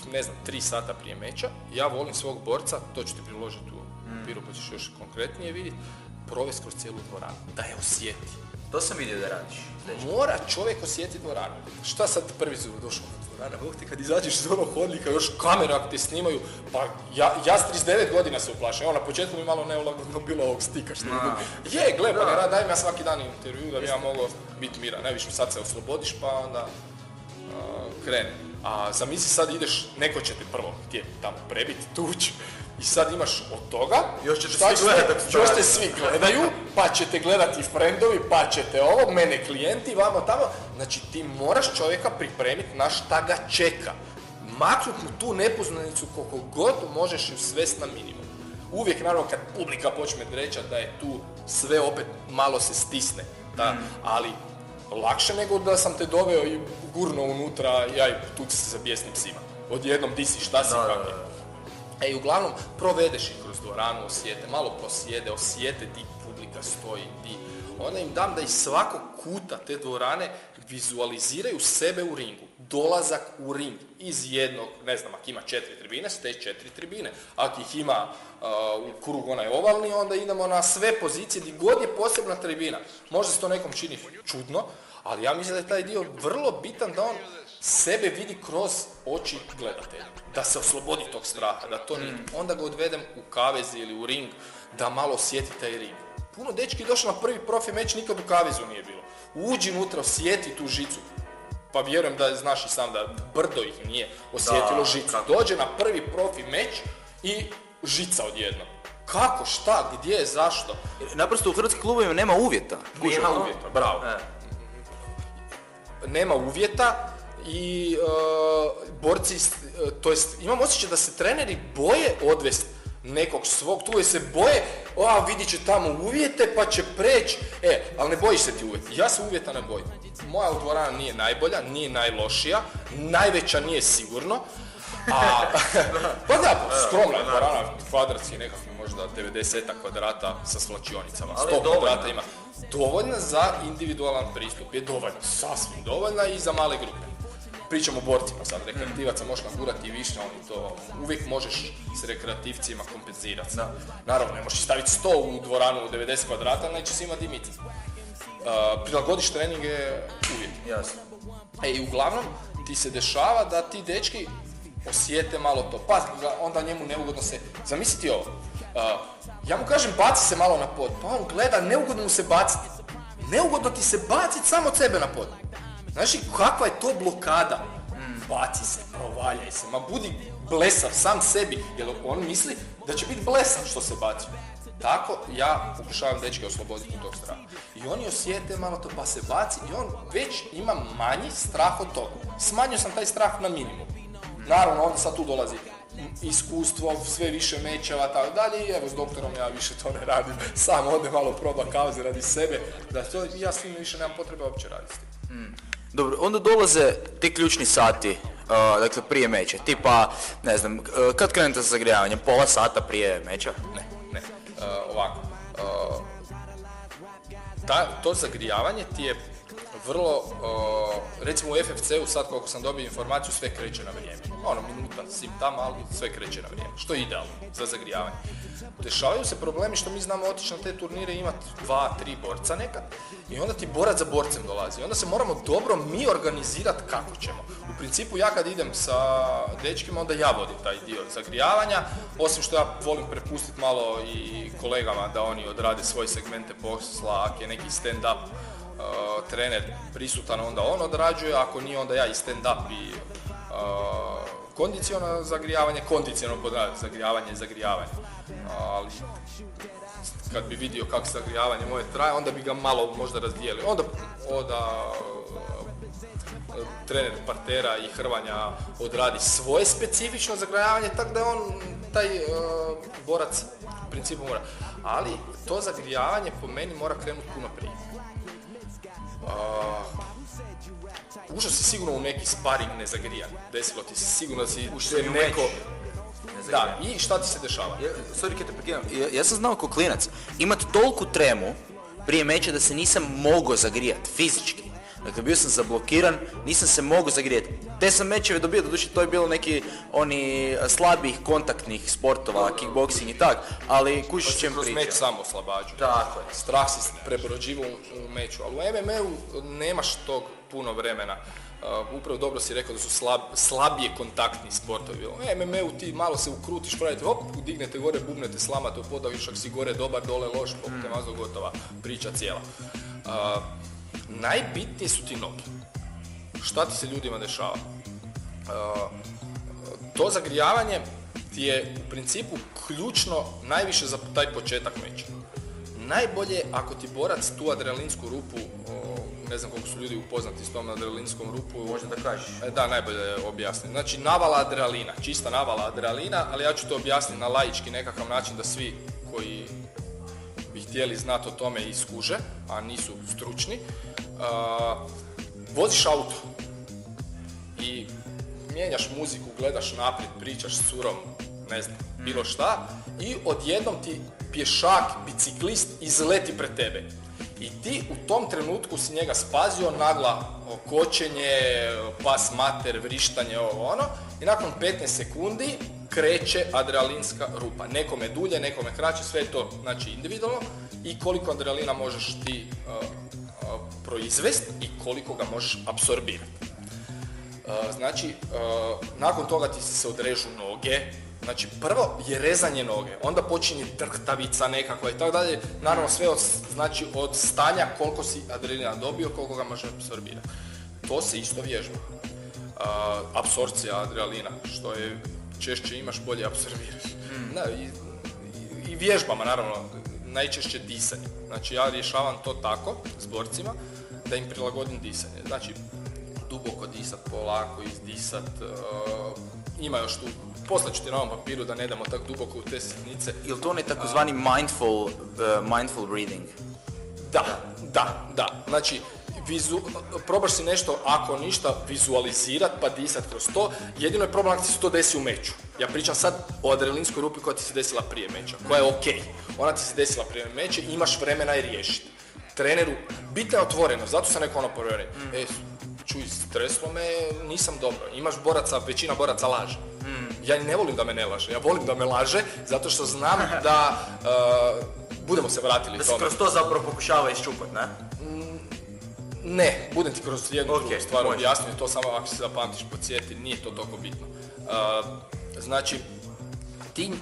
3 sata prije meča, ja volim svog borca, to ću ti priložiti u papiru pa ćeš još konkretnije vidjeti, provesti kroz cijelu dvoranu, da je osjeti. To sam vidio da radiš. Mora čovjek osjetiti dvoranu. Šta sad prvi su došao na dvorana? Bog ti kad izađeš iz onog hodnika, još kamera ako te snimaju, pa ja s 39 godina se uplašam. Na početku mi malo neugodno bilo ovog stika. Gle, pa daj mi ja svaki dan intervju da bi ja mogao biti miran. Najviše sad se oslobodiš pa onda krene. A zamisli sad ideš, neko će te prvo htjeti tamo prebiti, tući. I sad imaš od toga, još te svi gledaju, pa će te gledati friendovi, pa će te mene klijenti, vamo tamo. Znači ti moraš čovjeka pripremiti na šta ga čeka. Maknuti mu tu nepoznanicu koliko god možeš ju svesti na minimum. Uvijek naravno kad publika počne drećati da je tu sve opet malo se stisne. Ali lakše nego da sam te doveo i gurno unutra, tu se za bijesnim psima. Odjednom di si, šta si, kako je. I uglavnom provedeš ih kroz dvoranu, malo prosjede, osjete di publika stoji, onda im dam da iz svakog kuta te dvorane vizualiziraju sebe u ringu, dolazak u ring iz jednog, ako ima 4 tribine, s te 4 tribine, ako ih ima u krug onaj ovalni, onda idemo na sve pozicije gdje god je posebna tribina. Možda se to nekom čini čudno, ali ja mislim da je taj dio vrlo bitan da on sebe vidi kroz oči gledatelja, da se oslobodi tog straha, da to nije. Onda ga odvedem u kavez ili u ring da malo osjeti taj ring. puno dečki je došlo na prvi profi meč, nikad u kavezu nije bilo. Uđi unutra, osjeti tu žicu. Pa vjerujem da znaš i sam da brdo ih nije osjetilo žicu. Dođe na prvi profi meč i žica odjednom. Kako, šta, gdje, zašto? Naprosto u hrvatskim klubovima nema uvjeta. Nema uvjeta, bravo. Nema uvjeta i borci, to jest imam osjećaj da se treneri boje odvesti nekog svog tu, jer se boje, vidit će tamo uvjete pa će preći, ali ne bojiš se ti uvjeti. Ja se uvjeta ne bojim. Moja dvorana nije najbolja, nije najlošija, najveća nije sigurno, pa da, skromna dvorana, kvadratski nekakvi možda 90 kvadrata sa svlačionicama, 100 kvadrata ima. Dovoljna za individualan pristup, je dovoljna, sasvim dovoljna i za male grupe. Pričamo o borcima sad, rekreativaca možeš nagurati i više, oni to uvijek možeš s rekreativcima kompenzirati. Naravno, ne možeš staviti 100 u dvoranu u 90 kvadrata, neće se imati dimiti. Prilagodiš treninge uvijek. Jasno. I uglavnom ti se dešava da ti dečki osjete malo to, pa onda njemu neugodno se, zamisliti ovo, ja mu kažem baci se malo na pod, pa on gleda, neugodno mu se baciti. Neugodno ti se baciti samo od sebe na pod. Znaš li kakva je to blokada? Baci se, provaljaj se, ma budi blesav sam sebi, jer on misli da će biti blesav što se baci. Tako ja pokušavam dečke osloboditi od tog straha. I oni osjete malo to pa se baci i on već ima manji strah od toga. Smanjio sam taj strah na minimum. Naravno, onda sad tu dolazi iskustvo, sve više mečeva, tako dalje, i evo s doktorom ja više to ne radim, sam ode malo proba kauze radi sebe, da to ja s tim više nemam potrebe uopće raditi. Dobro, onda dolaze ti ključni sati, dakle prije meča, tipa, ne znam, kad krenete sa zagrijavanjem, pola sata prije meča? Ne, ovako, to zagrijavanje ti je vrlo, recimo u FFC-u sad koliko sam dobio informaciju, sve kreće na vrijeme. Minuta, sim tamo, ali sve kreće na vrijeme. Što je idealno za zagrijavanje. Dešavaju se problemi što mi znamo otići na te turnire i imati 2-3 borca nekad i onda ti borac za borcem dolazi. Onda se moramo dobro mi organizirati kako ćemo. U principu ja kad idem sa dečkima, onda ja vodim taj dio zagrijavanja, osim što ja volim prepustiti malo i kolegama da oni odrade svoje segmente posla, ako je neki stand-up trener prisutan, onda on odrađuje, ako nije, onda ja i stand-up i kondicionalno zagrijavanje, zagrijavanje. Ali kad bi vidio kako zagrijavanje moje traje, onda bi ga malo možda razdijelio. Onda trener partera i hrvanja odradi svoje specifično zagrijavanje, tako da je on taj borac u principu mora. Ali to zagrijavanje po meni mora krenuti puno prije. Ušao si sigurno u neki sparing nezagrijan, desilo ti se sigurno da si ušao u neko... Da, i šta ti se dešava? Ja sam znao kao klinac, imat toliku tremu prije meča da se nisam mogao zagrijati, fizički. Dakle, bio sam zablokiran, nisam se mogao zagrijati. Te sam mečeve dobio, doduše to je bilo neki slabih kontaktnih sportova, kickboxing i tak, ali kužiš čem priča. Kroz meč samo oslabađuje. Tako je. Strah si prebrođivo u meču, ali u MMA-u nemaš tog puno vremena. Upravo dobro si rekao da su slabije kontaktni sportovi. U MMA-u ti malo se ukrutiš, pravite, hop, dignete gore, bubnete, slamate u podaviš, ako si gore dobar, dole loš, popute mazno gotova, priča cijela. Najbitnije su ti noge. Šta ti se ljudima dešava? To zagrijavanje ti je u principu ključno najviše za taj početak meča. Najbolje ako ti borac tu adrenalinsku rupu, ne znam koliko su ljudi upoznati s tom adrenalinskom rupu. Možda da kažeš. Da, najbolje objasniti. Znači navala adrenalina, čista navala adrenalina, ali ja ću to objasniti na laički nekakav način da svi koji bi htjeli znati o tome i skuže, a nisu stručni. Voziš auto i mijenjaš muziku, gledaš naprijed, pričaš s curom, ne znam, bilo šta, i odjednom ti pješak, biciklist izleti pred tebe. I ti u tom trenutku si njega spazio, nagla kočenje, pas mater, vrištanje, ovo ono, i nakon 15 sekundi kreće adrenalinska rupa. Nekome dulje, nekome kraće, sve je to znači individualno, i koliko adrenalina možeš ti proizvesti i koliko ga možeš apsorbirati. Znači, nakon toga ti se odrežu noge, Znači, prvo je rezanje noge, onda počinje drhtavica nekakva i tako dalje. Naravno, sve od stanja koliko si adrenalina dobio, koliko ga može apsorbirati. To se isto vježba. Apsorpcija adrenalina, što je češće imaš, bolje apsorbiraš. I vježbama, naravno, najčešće disanje. Znači, ja rješavam to tako s borcima da im prilagodim disanje. Znači, duboko disat, polako izdisat, ima još tu, poslaću ti na ovom papiru da ne damo tako duboko u te sitnice. Ili to onaj takozvani mindful breathing? Da. Znači, probaš si nešto, ako ništa, vizualizirat pa disat kroz to. Jedino je problem ako ti se to desi u meču. Ja pričam sad o adrenalinskoj rupi koja ti se desila prije meča, koja je okej. Ona ti se desila prije meča i imaš vremena i riješiti. Treneru, bitno je otvoreno, zato sam neko ono povjerenje. Čuj, streslo me, nisam dobro. Imaš boraca, većina boraca laže. Ja ne volim da me ne laže, ja volim da me laže, zato što znam da budemo se vratili da tome. se kroz to zapravo pokušava iščupat, ne? Ne, budem ti kroz jednu drugu stvar objasnio, to samo ako se zapamtiš, podsjeti, nije to toliko bitno. Znači,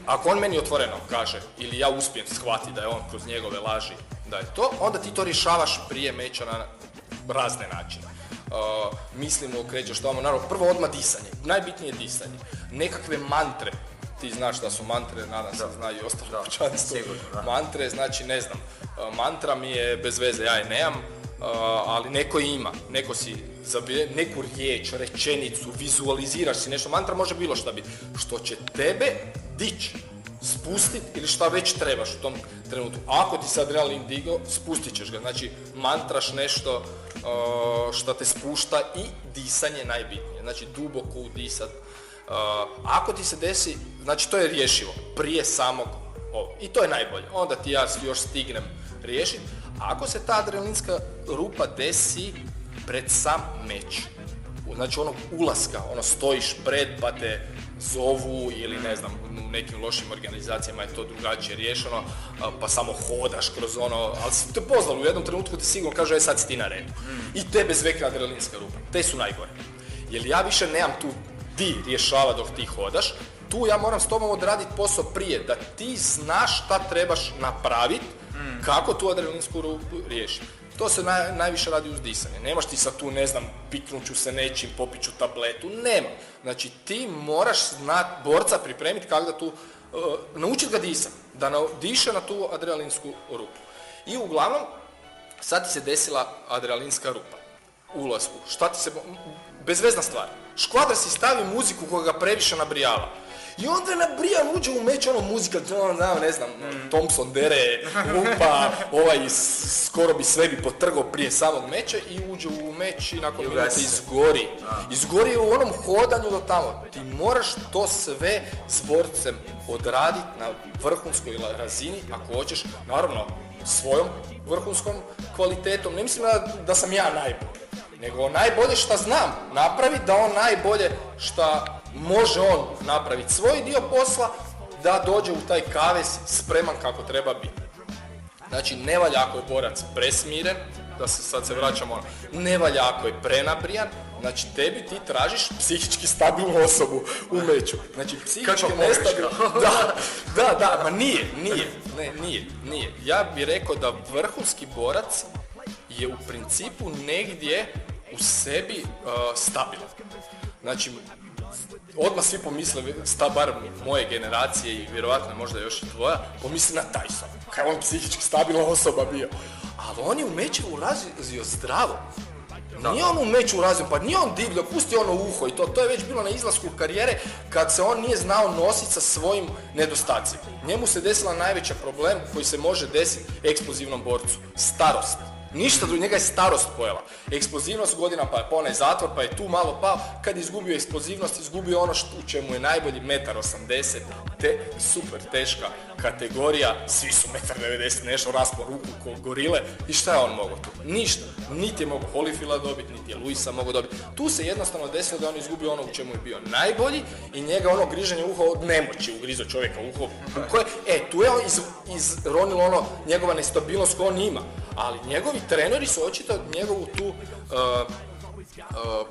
ako on meni otvoreno kaže, ili ja uspijem shvatiti da je on kroz njegove laži, da je to, onda ti to rješavaš prije meča na razne načine. Mislimo, krećeš tamo, naravno, prvo odmah disanje, najbitnije je disanje. Nekakve mantre, ti znaš da su mantre, nadam se znaju i ostalo pučanstvo. Mantre, znači, ne znam, mantra mi je bez veze, ja je nemam, ali neko ima, neko si zabije, neku riječ, rečenicu, vizualiziraš si nešto, mantra može bilo šta biti, što će tebe dići, spustiti ili šta već trebaš u tom trenutku. Ako ti se adrenalin digo, spustit ćeš ga, znači mantraš nešto što te spušta i disanje najbitnije, znači duboko udisat. Ako ti se desi, znači to je rješivo prije samog ovog i to je najbolje, onda ti ja još stignem riješiti. Ako se ta adrenalinska rupa desi pred sam meč, znači onog ulaska, stojiš pred pa te zovu ili ne znam, u nekim lošim organizacijama je to drugačije riješeno, pa samo hodaš kroz ali si te pozvali u jednom trenutku ti sigurno kaže sad si ti na redu. I tebe zvekne adrenalinska rupa, te su najgore. Jer ja više nemam tu di rješava dok ti hodaš, tu ja moram s tobom odraditi posao prije, da ti znaš šta trebaš napraviti, kako tu adrenalinsku rupu riješiti. To se najviše radi uz disanje. Nemaš ti sad tu, ne znam, piknuću se nečim, popiću tabletu, nema. Znači ti moraš borca pripremiti kako da tu, naučiti ga disati, da diše na tu adrenalinsku rupu. I uglavnom, sad ti se desila adrenalinska rupa u ulasku. Šta ti se, bezvezna stvar. Škvadra si stavi muziku koja ga previše nabrijava. I onda nabrijan uđe u meč, muzika, ne znam, Thompson dere, lupa, skoro bi sve bi potrgao prije samog meča i uđe u meč i nakon minuta izgori. Izgori u onom hodanju do tamo. Ti moraš to sve s borcem odraditi na vrhunskoj razini, ako hoćeš, naravno, svojom vrhunskom kvalitetom. Ne mislim da sam ja najbolji, nego najbolje šta znam napraviti, da on najbolje šta može on napraviti svoj dio posla, da dođe u taj kavez spreman kako treba biti. Znači, ne valja ako je borac presmiren, da se sad se vraćamo, ne valja ako je prenabrijan, znači tebi ti tražiš psihički stabilnu osobu u meču. Znači, psihički nestabilno. Da, ma nije. Ja bih rekao da vrhunski borac je u principu negdje u sebi stabilan. Znači, odmah svi pomisle, bar moje generacije i vjerovatno možda još i tvoja, pomisle na Tyson. Kaj on psihički stabilna osoba bio. Ali on je u meče ulazio zdravo. Nije on u meću ulazio, pa nije on divljo, pusti ono uho i to je već bilo na izlasku karijere kad se on nije znao nositi sa svojim nedostacima. Njemu se desila najveća problem koji se može desiti eksplozivnom borcu. Starost. Ništa drugo, njega je starost pojela. Eksplozivnost godina pa je onaj zatvor, pa je tu malo pao. Kad je izgubio eksplozivnost, izgubio ono u čemu je najbolji 1,80 m, super teška kategorija, svi su 1,90 m, nešto raspao ruku ko gorile. I šta je on mogao tu? Ništa. Niti je mogao Holyfielda dobiti, niti je Luisa mogao dobiti. Tu se jednostavno desilo da on izgubio ono u čemu je bio najbolji i njega ono griženje uho od nemoći ugrizo čovjeka uho. Tu je on izronilo njegova nestabilnost koju on ima. Ali njegovi treneri su očito njegovu tu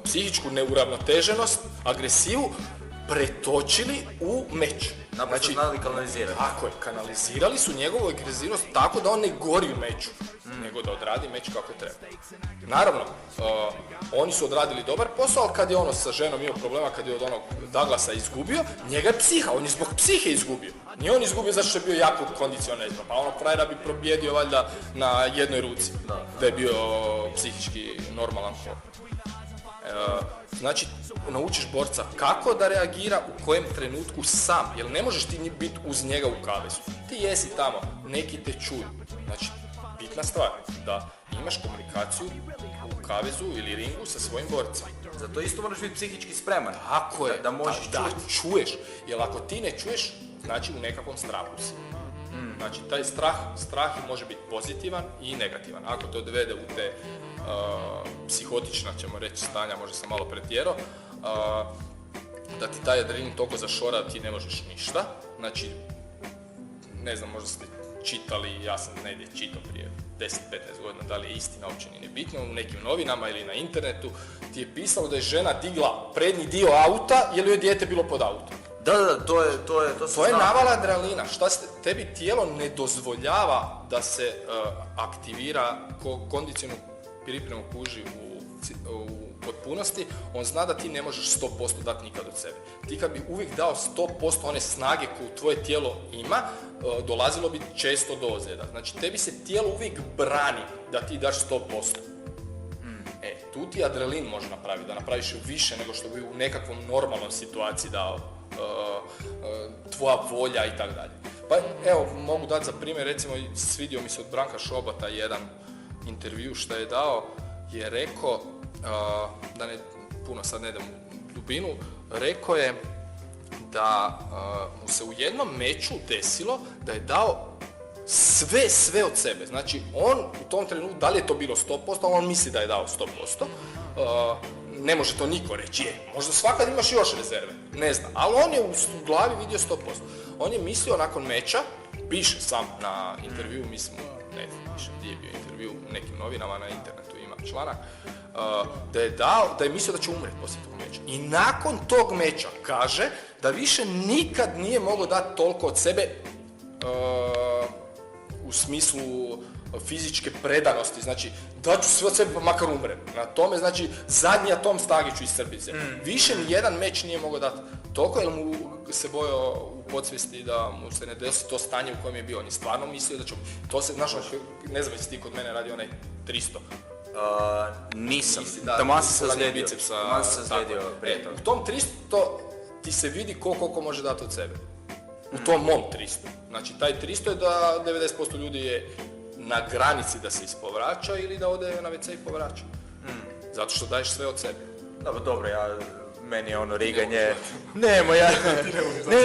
psihičku neuravnoteženost, agresivu pretočili u meč. Naprosto znali kanalizirati. Tako je, kanalizirali su njegovu agresivnost tako da on ne gori u meču, nego da odradi meč kako treba. Naravno, oni su odradili dobar posao, ali kad je ono sa ženom imao problema, kad je od onog Douglasa izgubio, njega je psiha, on je zbog psihe izgubio. Nije on izgubio zato što je bio jako kondicionalno, pa onog frajera bi probjedio valjda na jednoj ruci, da je bio psihički normalan hod. Znači, naučiš borca kako da reagira, u kojem trenutku sam, jer ne možeš ti biti uz njega u kavezu. Ti jesi tamo, neki te čuju. Znači, bitna stvar da imaš komunikaciju u kavezu ili ringu sa svojim borcem. Zato isto moraš biti psihički spreman. Tako je, da možeš da čuješ. Jer ako ti ne čuješ, znači u nekakvom strahu si. Znači, taj strah može biti pozitivan i negativan. Ako to dovede u te psihotična, ćemo reći, stanja, možda sam malo pretjerao, da ti taj adrenalin toliko zašora da ti ne možeš ništa. Znači, ne znam, možda ste čitali, ja sam negdje čitao prije 10-15 godina, da li je istina, uopće nije bitno, u nekim novinama ili na internetu ti je pisalo da je žena digla prednji dio auta jer joj je dijete bilo pod autom. Da, to je navala adrenalina. Tebi tijelo ne dozvoljava da se aktivira kondicionalnu pripremu kuži u potpunosti, on zna da ti ne možeš 100% dati nikad od sebe. Ti kad bi uvijek dao 100% one snage koju tvoje tijelo ima, dolazilo bi često do ozljeda. Znači, tebi se tijelo uvijek brani da ti daš 100%. Tu ti adrenalin može napraviti, da napraviš više nego što bi u nekakvom normalnom situaciji dao tvoja volja i tako dalje. Pa evo, mogu dati za primjer, recimo, svidio mi se od Branka Šobota jedan intervju što je dao, je rekao, da ne puno sad ne idem u dubinu, rekao je da mu se u jednom meču desilo da je dao sve od sebe. Znači, on u tom trenutku, da li je to bilo 100%, on misli da je dao 100%, ne može to niko reći, možda svakad imaš još rezerve, ne znam, ali on je u glavi vidio 100%. On je mislio nakon meča, piše sam na intervju, mislim, ne znam, piše gdje je bio intervju u nekim novinama, na internetu ima članak, da je mislio da će umreti poslije tog meča. I nakon tog meča kaže da više nikad nije mogao dati toliko od sebe u smislu fizičke predanosti, znači daću sve od sebe pa makar umrem. Na tome, znači, zadnji atom snage ću iscrpiti se. Više ni jedan meč nije mogao dati toliko, jer mu se bojao u podsvijesti da mu se ne desi to stanje u kojem je bio. On je stvarno mislio da će... To se, znaš, ne znam jesi ti kod mene radi onaj 300. Nisam. Tamo sam se zlijedio. U tom 300 ti se vidi koliko može dati od sebe. U tom mom 300. Znači, taj 300 je da 90% ljudi je na granici da se ispovraća ili da ode na WC i povraća. Zato što daješ sve od sebe. Dobro, meni je ono riganje...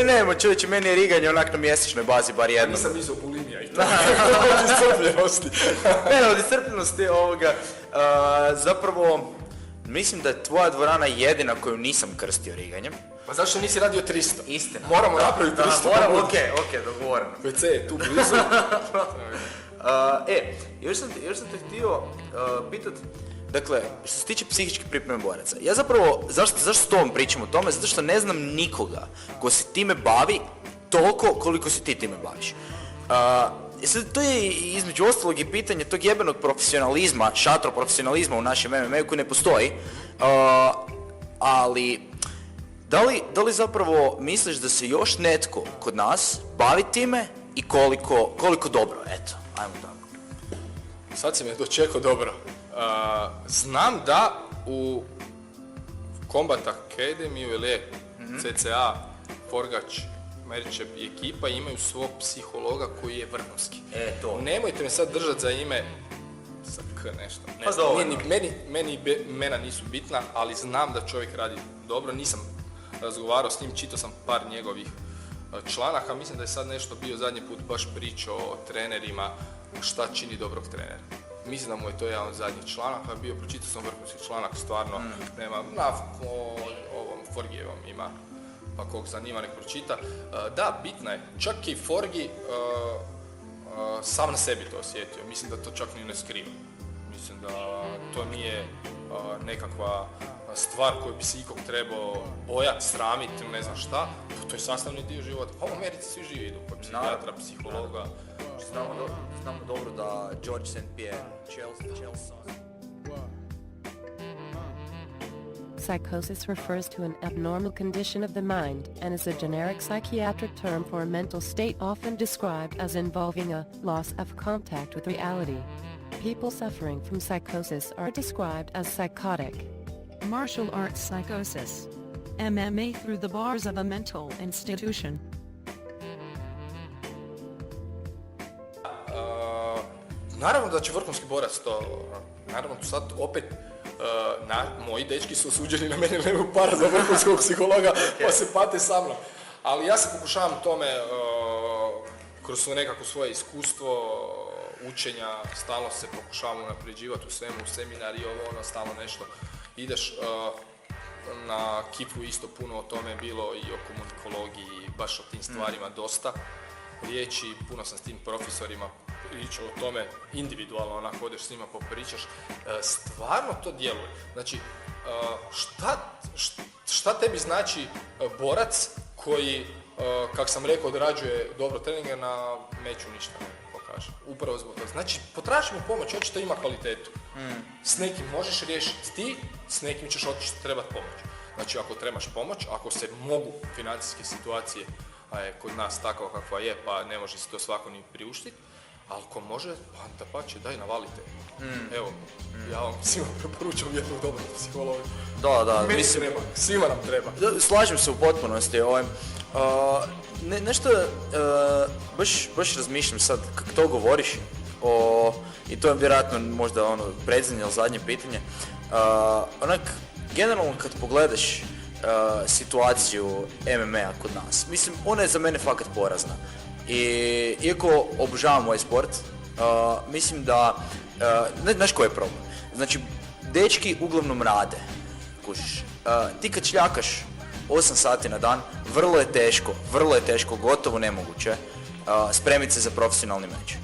Nemo, čovječe, meni je riganje onak na mjesečnoj bazi, bar jednom. Nisam mislio bulimija i to. Od iscrpljenosti. Od iscrpljenosti ovoga. Zapravo, mislim da je tvoja dvorana jedina koju nisam krstio riganjem. Pa zašto nisi radio 300? Istina. Moramo napraviti 300. Ok, dogovoreno. WC je tu blizu. Još sam te htio pitat, dakle, što se tiče psihičke pripreme boraca, ja zapravo, zašto s tobom pričam o tome? Zato što ne znam nikoga ko se time bavi toliko koliko se ti time baviš. Sad, to je između ostalog i pitanje tog jebenog profesionalizma, šatro profesionalizma u našem MMA-u koji ne postoji, ali da li zapravo misliš da se još netko kod nas bavi time i koliko dobro, eto, ajmo tako. Sad si me dočekao dobro. Znam da u Combat Academy ili CCA, Forgač, Merčep i ekipa imaju svog psihologa koji je vrhunski. Nemojte me sad držati za ime sa K nešto. Meni nisu bitna, ali znam da čovjek radi dobro. Nisam razgovarao s njim, čitao sam par njegovih članaka. Mislim da je sad nešto bio zadnji put baš pričao o trenerima, šta čini dobrog trenera. Mislim da mu je to jedan od zadnjih članaka bio, pročitao sam vrhunski članak, stvarno nema, ovom Forgijevom ima, pa kog zanima nek pročita. Da, bitna je, čak i Forgi sam na sebi to osjetio, mislim da to čak ni ne skriva. Mislim da to nije nekakva stvar koju bi se ikog trebao bojati, sramiti ili ne znam šta, to je sastavni dio života. Pa u Americi svi živi idu, kod psihijatra, psihologa. Znamo dobro da George St. Pierre, Chelsea. Psychosis refers to an abnormal condition of the mind and is a generic psychiatric term for a mental state often described as involving a loss of contact with reality. People suffering from psychosis are described as psychotic. Martial arts psychosis. MMA through the bars of a mental institution. Naravno da će vrhunski borac to, naravno tu sad opet moji dečki su osuđeni na mene, nemaju para za vrhunskog psihologa, pa se pate sa mnom. Ali ja se pokušavam tome kroz nekako svoje iskustvo učenja, stalno se pokušavam unapređivati u svemu, u seminari, stalno nešto. Ideš na Kipu isto puno o tome bilo i o komunikologiji, baš o tim stvarima dosta riječi, puno sam s tim profesorima pričao o tome, individualno onako odeš s njima popričaš, stvarno to djeluje. Znači, šta tebi znači borac koji, kako sam rekao, odrađuje dobro treninge, na meču ništa ne pokaže. Upravo zbog toga. Znači, potraži mu pomoć, očito ima kvalitetu. S nekim možeš riješiti ti, s nekim ćeš otići trebati pomoć. Znači, ako trebaš pomoć, ako se mogu financijske situacije, a je kod nas takva kakva je, pa ne može si to svako ni priuštiti, ali ko može, pa da pače, daj navalite. Evo, ja vam svima preporučujem jednog dobrog psihologa. Da, meni treba, svima nam treba. Slažem se u potpunosti. Nešto, baš razmišljam sad, kako to govoriš, i to je vjerojatno možda predzadnje ili zadnje pitanje, generalno kad pogledaš situaciju MMA kod nas, mislim, ona je za mene fakat porazna. I iako obožavam ovaj sport, mislim da, znaš koji je problem? Znači, dečki uglavnom rade, kužiš. Ti kad šljakaš 8 sati na dan, vrlo je teško, gotovo nemoguće, spremiti se za profesionalni meč.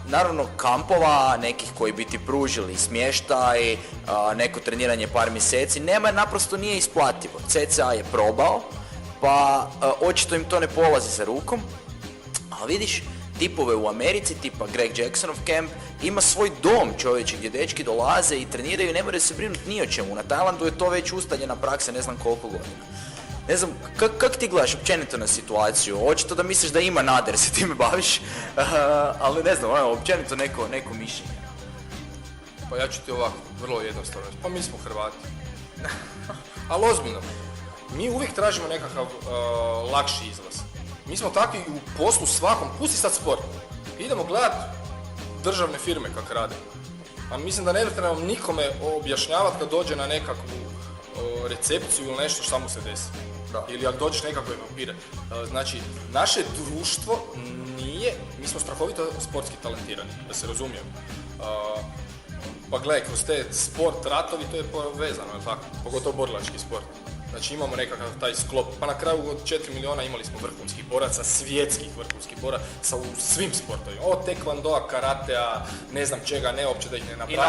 Naravno, kampova, nekih koji bi ti pružili smještaj, neko treniranje par mjeseci, naprosto nije isplativo. CCA je probao, pa očito im to ne polazi za rukom, ali vidiš, tipove u Americi, tipa Greg Jacksonov camp, ima svoj dom, čovječe, gdje dečki dolaze i treniraju, ne moraju se brinuti ni o čemu. Na Tajlandu je to već ustaljena praksa, ne znam koliko godina. Ne znam, kako ti gledaš općenito na situaciju? Očito da misliš da ima nade jer se time baviš, ali ne znam, općenito neko mišljenje. Pa ja ću ti ovako, vrlo jednostavno, pa mi smo Hrvati. Ali ozbiljno, mi uvijek tražimo nekakav lakši izlaz. Mi smo takvi u poslu svakom, pusti sad sport. Idemo gledati državne firme kako rade. A mislim da ne trebamo nikome objašnjavati kad dođe na nekakvu recepciju ili nešto šta mu se desi. Da. Ili ako dođeš nekakve papire. Znači, naše društvo nije, mi smo strahovito sportski talentirani, da se razumijem. Pa gledaj, kroz te sport, ratovi, to je povezano, je tako? Pogotovo borilački sport. Znači imamo nekakav taj sklop, pa na kraju od 4 miliona imali smo vrhunskih boraca, svjetskih vrhunskih boraca u svim sportovima. Od tekvandoa, karatea, ne znam čega, ne uopće da ih ne napravim.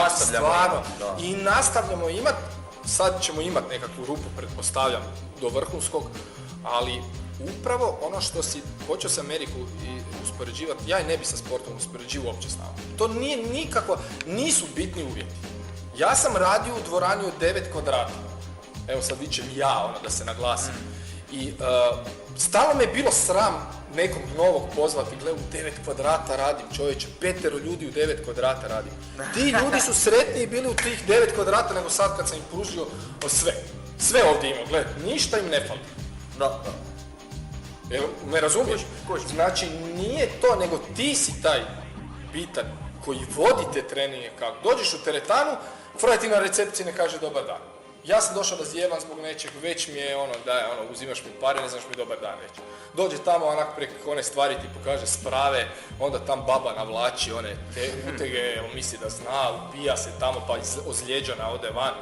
I nastavljamo imati, sad ćemo imati nekakvu rupu, pretpostavljam, do vrhunskog, ali upravo ono što si počeo sa Ameriku i uspoređivati, ja i ne bi sa sportom uspoređivao uopće s nama. To nije nikako, nisu bitni uvjeti. Ja sam radio u dvorani od 9 kvadrata. Evo sad vičem ja, da se naglasim. I stalno me je bilo sram nekog novog pozvati, gle, u 9 kvadrata radim, čovječe, 5 ljudi u 9 kvadrata radim. Ti ljudi su sretniji bili u tih 9 kvadrata nego sad kad sam im pružio sve. Sve ovdje imam, gle, ništa im ne fali. Da. Evo, me razumiješ? Znači, nije to, nego ti si taj bitan koji vodi te treninge kako. Dođeš u teretanu, Fraj ti na recepciji ne kaže dobar dan. Ja sam došao razjevan zbog nečeg, već mi je uzimaš mi pare, ne znaš mi dobar dan reći. Dođe tamo onak preko one stvari ti pokaže sprave, onda tam baba navlači one utege, misli da zna, upija se tamo pa ozlijeđena ode van.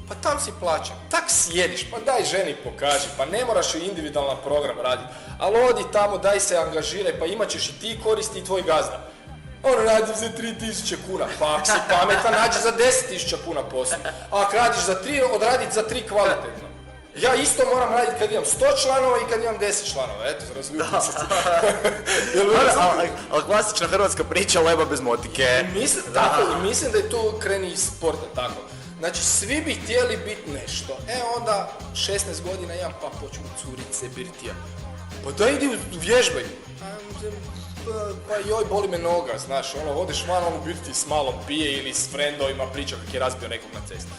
Pa tam si plaćen, tak sjediš, pa daj ženi pokaži, pa ne moraš i individualan program raditi, ali odi tamo, daj se angažiraj, pa imat ćeš i ti koristi i tvoj gazda. Ono, radim za 3000 kuna, pa ako si pametan, nađi za 10.000 kuna posao. A ako radiš za 3, odraditi za 3 kvalitetno. Ja isto moram raditi kad imam 100 članova i kad imam 10 članova, eto, razljutim se. Ali klasična hrvatska priča, leba bez motike. Mislim da je to kreni iz sporta, tako. Znači, svi bi htjeli biti nešto. Onda, 16 godina imam, pa počnu curice, birtija. Pa da idi vježbaj. Pa joj, boli me noga, znaš, odeš van, birti s malom pije ili s frendovima priča kak je razbio nekog na cesti.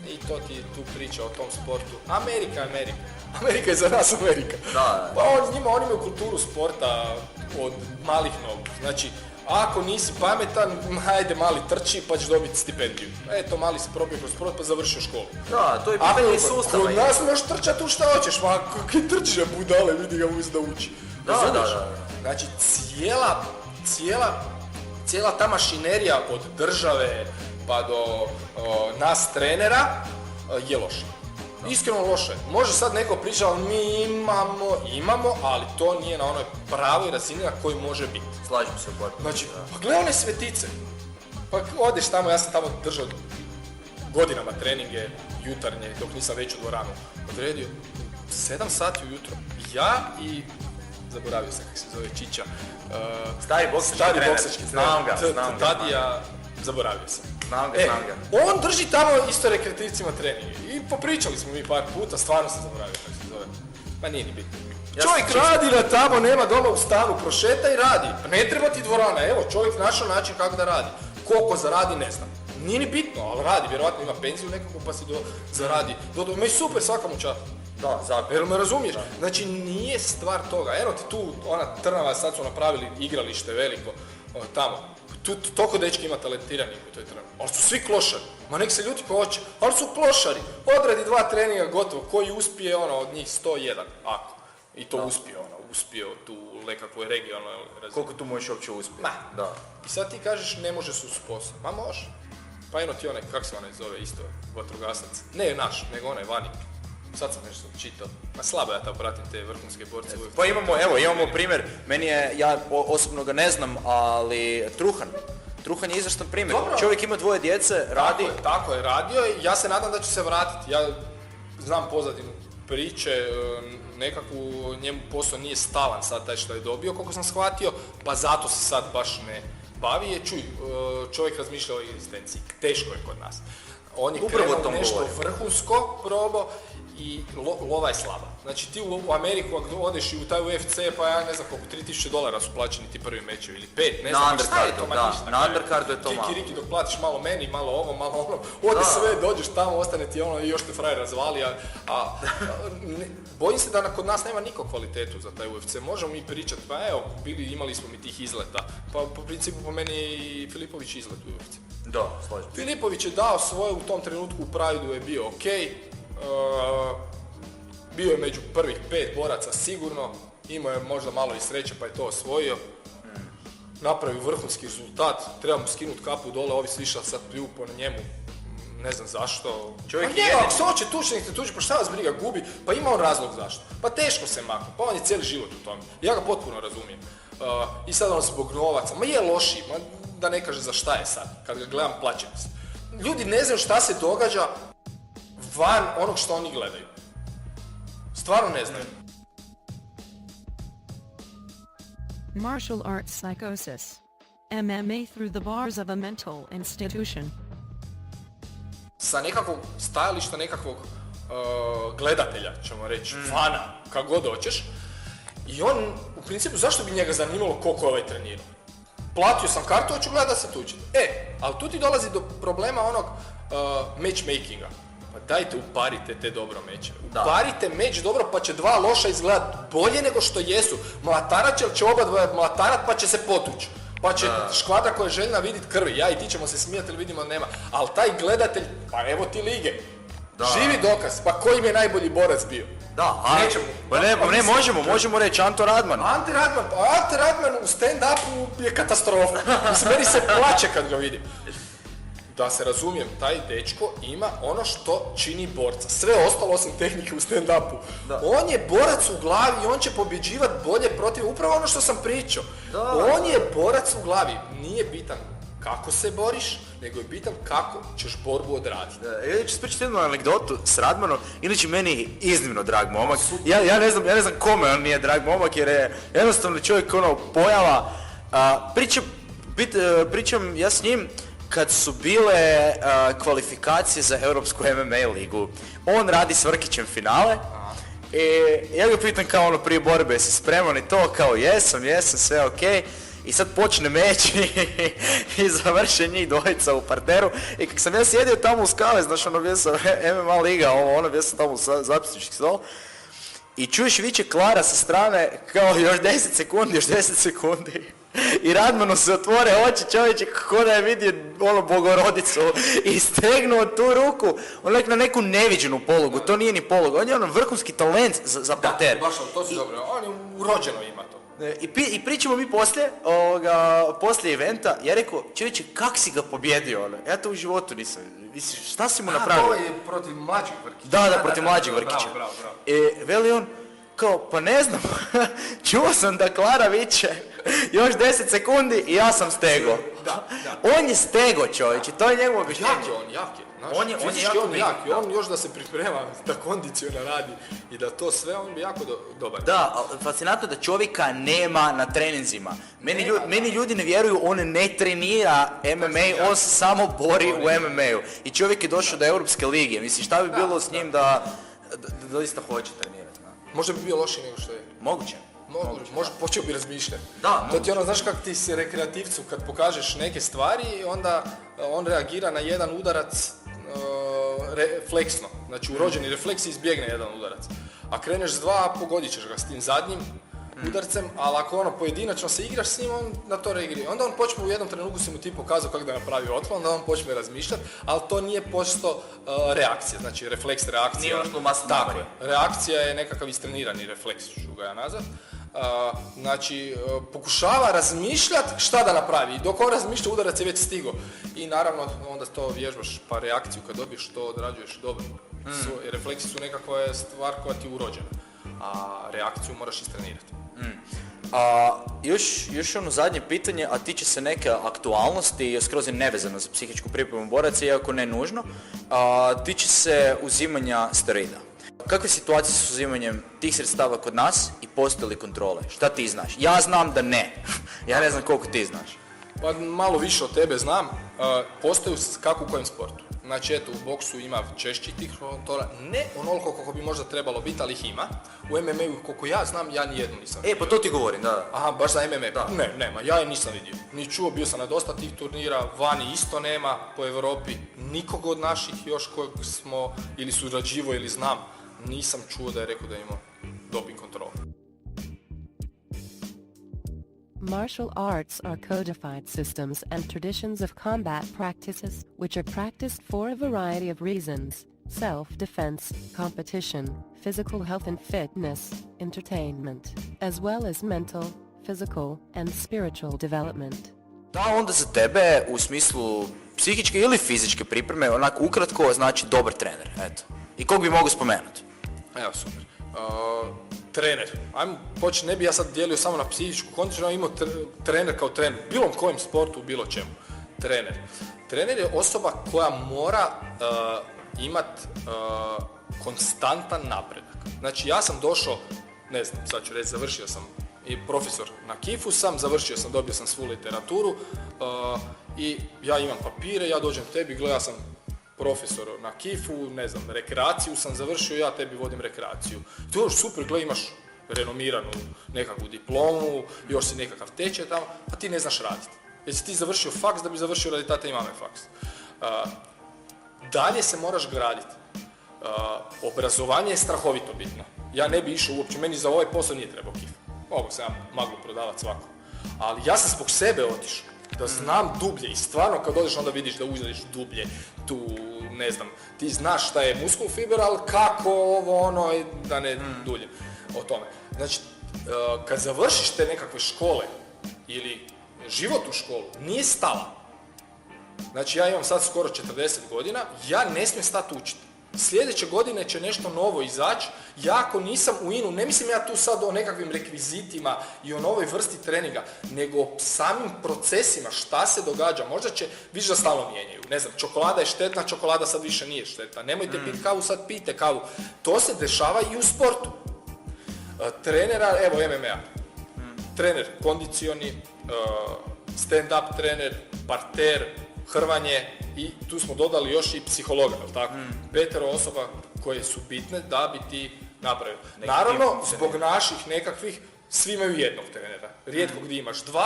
I to ti je tu priča o tom sportu. Amerika je za nas Amerika. Da. Pa oni imaju kulturu sporta od malih nogu. Znači, ako nisi pametan, hajde mali trči pa ćeš dobiti stipendiju. Eto, mali si probio kroz sport pa završio školu. Da, to je pitanje sustava. Kod nas možeš trčati u šta hoćeš, pa kakvi trčiš na budale, vidi ga umjesto da uči. Da. Znači, cijela ta mašinerija od države pa do nas trenera je loša. Iskreno loše. Može sad neko pričati, ali mi imamo, ali to nije na onoj pravoj razini na kojoj može biti. Slažem se, znači, pa gledaj one svetice. Pa odeš tamo, ja sam tamo držao godinama treninge, jutarnje, dok nisam već u dvoranu odredio. 7 sati ujutro. Ja i zaboravio sam kako se zove Čiča. Stari boksački trener. Tadija, zaboravio sam. Znam ga. On drži tamo isto rekreativcima treninge. I popričali smo mi par puta, stvarno sam zaboravio kako se zove. Ma nije ni bitno. Čovjek radi na tamo, nema doma u stanu, prošeta i radi. Pa ne treba ti dvorana, evo, čovjek našao način kako da radi. Koliko zaradi, ne znam. Nije ni bitno, ali radi, vjerojatno ima penziju nekako pa si zaradi. Ma i super, svaka mu čast. Da, zakon. Jel me razumiješ? Da. Znači, nije stvar toga. Eno ti tu, ona Trnava, sad su napravili igralište veliko, tamo. Tu toliko dečki ima talentirani u toj Trnavi. Ali su svi klošari. Ma nek se ljudi ko hoće. Ali su klošari. Odradi 2 treninga gotovo. Koji uspije od njih 101. Ako. I to uspije tu nekakvoj regionalnoj razini. Koliko tu možeš uopće uspjeti? Da. I sad ti kažeš ne može se uz posao. Ma može. Pa eno ti onaj, kak se onaj zove isto, vatrogasac. Ne naš, nego onaj vani. Sad sam nešto čitao. Ma slabo ja tamo pratim te vrhunske borce. Pa imamo primjer, meni je, ja osobno ga ne znam, ali Truhan je izvrstan primjer. Dobro. Čovjek ima 2 djece, radi. Tako je, radio i ja se nadam da će se vratiti. Ja znam pozadinu priče, nekakvu njemu posao nije stalan sad taj što je dobio, koliko sam shvatio, pa zato se sad baš ne bavi. Čuj, čovjek razmišlja o egzistenciji, teško je kod nas. On je krenuo nešto vrhunsko probao i lova je slaba. Znači ti u Ameriku ako odeš i u taj UFC, pa ja ne znam koliko, $3,000 su plaćeni ti prvi mečevi ili 5, ne znam šta je to, ma ništa. Na undercardu je to malo. Kiki dok platiš malo meni, malo ovo, malo ono, odi sve, dođeš tamo, ostane ti ono i još te frajer razvali, bojim se da kod nas nema niko kvalitetu za taj UFC. Možemo mi pričati, pa evo, imali smo mi tih izleta, pa po principu po meni i Filipović izlet u UFC. Da, slažem. Filipović je dao svoje u tom trenutku u Prideu je bio ok. Bio je među prvih 5 boraca sigurno, imao je možda malo i sreće pa je to osvojio. Napravio vrhunski rezultat, treba mu skinuti kapu dole, ovi svi sad pljuju po njemu, ne znam zašto. Čovjek je ako se hoće tući, nek te tuži, pa šta vas briga, gubi, pa ima on razlog zašto. Pa teško se makne, pa on je cijeli život u tome. Ja ga potpuno razumijem. I sad on zbog novaca, ma je loši, da ne kaže za šta je sad, kad ga gledam plaćem se. Ljudi ne znaju šta se događa van onog što oni gledaju. Stvarno ne znaju. Martial arts psychosis. MMA through the bars of a mental institution. Sa nekakvog stajališta, nekakvog gledatelja, ćemo reći, fana, kako god hoćeš. I on, u principu, zašto bi njega zanimalo koliko je ovaj trenirao? Platio sam kartu, hoću gledati da se tuči. Ali tu ti dolazi do problema onog matchmakinga. Pa dajte, uparite te dobro meče. Uparite meč dobro, pa će 2 loša izgledati bolje nego što jesu. Mlatarat će oba dvoje mlatarat, pa će se potući. Pa će škvadra koja je željna vidjeti krvi. Ja i ti ćemo se smijati, ali vidimo nema. Ali taj gledatelj, pa evo ti lige. Živi dokaz, pa koji im je najbolji borac bio? Možemo reći Ante Radman. Ante Radman u stand-upu je katastrofa. Mislim, meni se plače kad ga vidim. da se razumijem, taj dečko ima ono što čini borca. Sve ostalo osim tehnike u stand-upu. On je borac u glavi i on će pobjeđivati bolje protiv, upravo ono što sam pričao. On je borac u glavi. Nije bitan kako se boriš, nego je bitan kako ćeš borbu odraditi. Ja ću ispričati jednu anegdotu s Radmanom, inače meni iznimno drag momak. Ja ne znam kome on nije drag momak, jer je jednostavno čovjek ono pojava. Pričam ja s njim kad su bile kvalifikacije za Europsku MMA ligu. On radi s Vrkićem finale. I ja ga pitam kao ono prije borbe, jesi spreman i to, kao jesam, sve ok. I sad počne meč i završe njih dvojica u parteru. I kak sam ja sjedio tamo uz kave, znaš ono bio sam MMA liga, ono bio sam tamo u zapisnički stol. I čuješ viče Klara sa strane kao još 10 sekundi. I Radmanu se otvore oči, čovječe, kako da je vidio ono Bogorodicu i stegnuo tu ruku onak na neku neviđenu polugu, to nije ni poluga, on je ono vrhunski talent za parter. Da, baš to si dobro, on je urođeno ima to. I pričamo mi poslije eventa, ja rekao, čovječe, kak si ga pobjedio, ono? Ja to u životu nisam, mislim, šta si mu napravio? To je protiv mlađih Vrkića. Da, protiv mlađih Vrkića. Bravo. Veli on, kao, pa ne znam, čuo sam da Klara viče, još 10 sekundi i ja sam stego. Da. On je stego, čovječe, to je njegovo objašnjenje. Jak je. On je jak i on još da se priprema, da kondiciona radi i da to sve, on bi jako dobar. Da, ali fascinantno da čovjeka nema na treninzima. Meni ljudi ne vjeruju, on ne trenira MMA, on se samo bori u MMA-u. I čovjek je došao do Europske lige, mislim, šta bi bilo s njim da doista hoće trenirati? Možda bi bio lošiji nego što je. Moguće. Možda počeo bi razmišljati. Da, to ti ono, znaš kako ti se rekreativcu kad pokažeš neke stvari, onda on reagira na jedan udarac refleksno. Znači urođeni refleks izbjegne jedan udarac. A kreneš s dva, pogodit ćeš ga s tim zadnjim udarcem, ali ako ono pojedinačno se igraš s njim, on na to reagira. Onda on počne u jednom trenutku si mu ti pokazao kako da napravi otklon, onda on počne razmišljati, ali to nije posto reakcija, znači refleks, reakcija. Nije ono što masno tako je. Reakcija je nekakav istrenirani refleks, ću ga ja nazvat. Znači, pokušava razmišljati šta da napravi i dok on razmišlja udarac je već stigo i naravno onda to vježbaš pa reakciju kad dobiješ to odrađuješ dobro. Refleksi su nekakva stvar koja ti je urođena, a reakciju moraš istrenirati. Još ono zadnje pitanje, a tiče se neke aktualnosti, skroz je nevezano za psihičku pripremu boraca, iako ne nužno, tiče se uzimanja steroida. Kakve situacije s uzimanjem tih sredstava kod nas i postoje li kontrole? Šta ti znaš? Ja znam da ne. Ja ne znam koliko ti znaš. Pa malo više od tebe znam. Postoje kako u kojem sportu. Znači eto, u boksu ima češći tih kontrola. Ne onoliko koliko bi možda trebalo biti, ali ih ima. U MMA-u, koliko ja znam, ja nijednu nisam vidio. Pa to ti govorim, da. Aha, baš za MMA? Da. Ne, nema. Ja je nisam vidio. Ni čuo, bio sam na dosta tih turnira, vani isto nema, po Europi. Nikog od naših još kojeg smo ili surađivo ili znam, nisam čuo da je rekao da ima doping kontrolu. Martial arts are codified systems and traditions of combat practices which are practiced for a variety of reasons: self-defense, competition, physical health and fitness, entertainment, as well as mental, physical and spiritual development. Da, onda za tebe u smislu psihičke ili fizičke pripreme, onako ukratko, znači dobar trener, eto. I kog bi mogu spomenuti? Evo, super. Trener. Ajmo početi, ne bi ja sad dijelio samo na psihičku kondiciju, imao trener kao trener, bilo kojem sportu, bilo čemu. Trener. Trener je osoba koja mora imati konstantan napredak. Znači ja sam došao, ne znam, sad ću reći, završio sam i profesor na KIF-u sam, dobio sam svu literaturu i ja imam papire, ja dođem tebi, gledam, ja sam profesor na KIF-u, ne znam, rekreaciju sam završio, ja tebi vodim rekreaciju. To je još super, gledaj, imaš renomiranu nekakvu diplomu, još si nekakav tečaj tamo, a ti ne znaš raditi. Jesi ti završio faks da bi završio radi tate i mame faks. Dalje se moraš graditi. Obrazovanje je strahovito bitno. Ja ne bi išao uopće, meni za ovaj posao nije trebao KIF. Mogu se ja maglu prodavati svako. Ali ja sam zbog sebe otišao. Da znam dublje i stvarno kad odeš onda vidiš da uzmeš dublje tu, ne znam, ti znaš šta je muskul fiber, ali kako ovo ono, da ne dulje o tome. Znači, kad završiš te nekakve škole ili život u školu, nije stala. Znači ja imam sad skoro 40 godina, ja ne smijem stati učiti. Sljedeće godine će nešto novo izaći, ja ako nisam u inu, ne mislim ja tu sad o nekakvim rekvizitima i o novoj vrsti treninga, nego o samim procesima, šta se događa. Možda će, vidiš da stalno mijenjaju, ne znam, čokolada je štetna, čokolada sad više nije štetna, nemojte piti kavu, sad pijte kavu. To se dešava i u sportu. Trenera, evo MMA, trener kondicioni, stand-up trener, parter, hrvanje i tu smo dodali još i psihologa, jel tako? 5 osoba koje su bitne da bi ti napravio. Naravno, zbog naših nekakvih, svi imaju jednog trenera. Rijetko gdje imaš 2,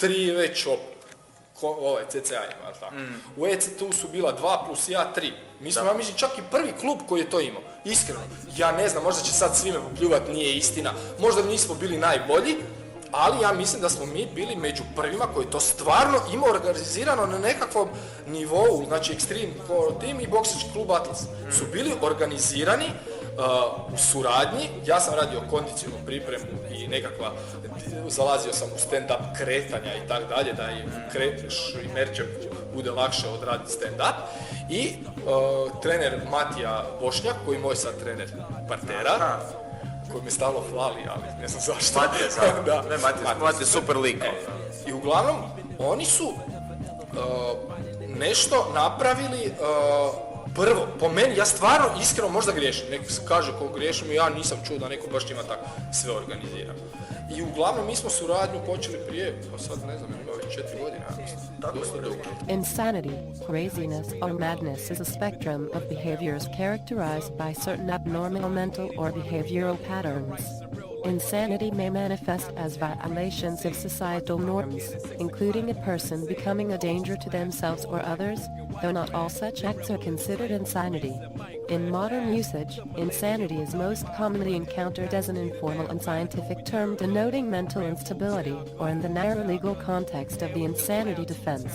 3 već ovaj CCA ima, jel tako? U ECT-u su bila 2 plus ja 3. Mi smo, ja mislim, čak i prvi klub koji je to imao. Iskreno, ja ne znam, možda će sad svime popljuvati, nije istina. Možda nismo bili najbolji, ali ja mislim da smo mi bili među prvima koji to stvarno ima organizirano na nekakvom nivou, znači Extreme Core Team i Boksički klub Atlas su bili organizirani u suradnji. Ja sam radio kondicijnu pripremu i nekakva, zalazio sam u stand-up kretanja i tak dalje, da i kreteš i merčem bude lakše odraditi stand-up. I trener Matija Bošnjak, koji je moj sad trener partera, koji me stalno hvali, ali ne znam zašto. Matija super lik. I uglavnom, oni su nešto napravili prvo, po meni, ja stvarno iskreno možda griješim, neko se kaže ko griješim i ja nisam čuo da neko baš ima tako sve organizira. I uglavnom mi smo suradnju počeli prije, pa sad ne znam, ima već 4 godine, dosta dugo. Insanity, craziness, or madness is a spectrum of behaviors characterized by certain abnormal mental or behavioral patterns. Insanity may manifest as violations of societal norms, including a person becoming a danger to themselves or others, though not all such acts are considered insanity. In modern usage, insanity is most commonly encountered as an informal and scientific term denoting mental instability, or in the narrow legal context of the insanity defense.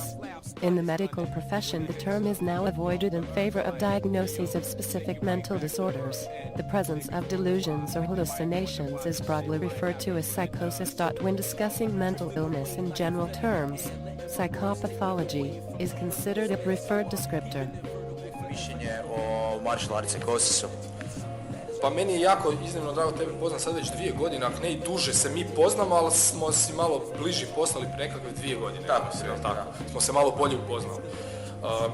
In the medical profession, the term is now avoided in favor of diagnoses of specific mental disorders. The presence of delusions or hallucinations is broadly referred to as psychosis. When discussing mental illness in general terms, psychopathology is considered a preferred descriptor. Mišljenje o martial arts psychosisu. Pa meni je jako iznimno drago, tebe poznam sad već 2 godine, ako ne i duže se mi poznamo, ali smo si malo bliži postali prije nekakve 2 godine. Tako. Smo se malo bolje upoznali.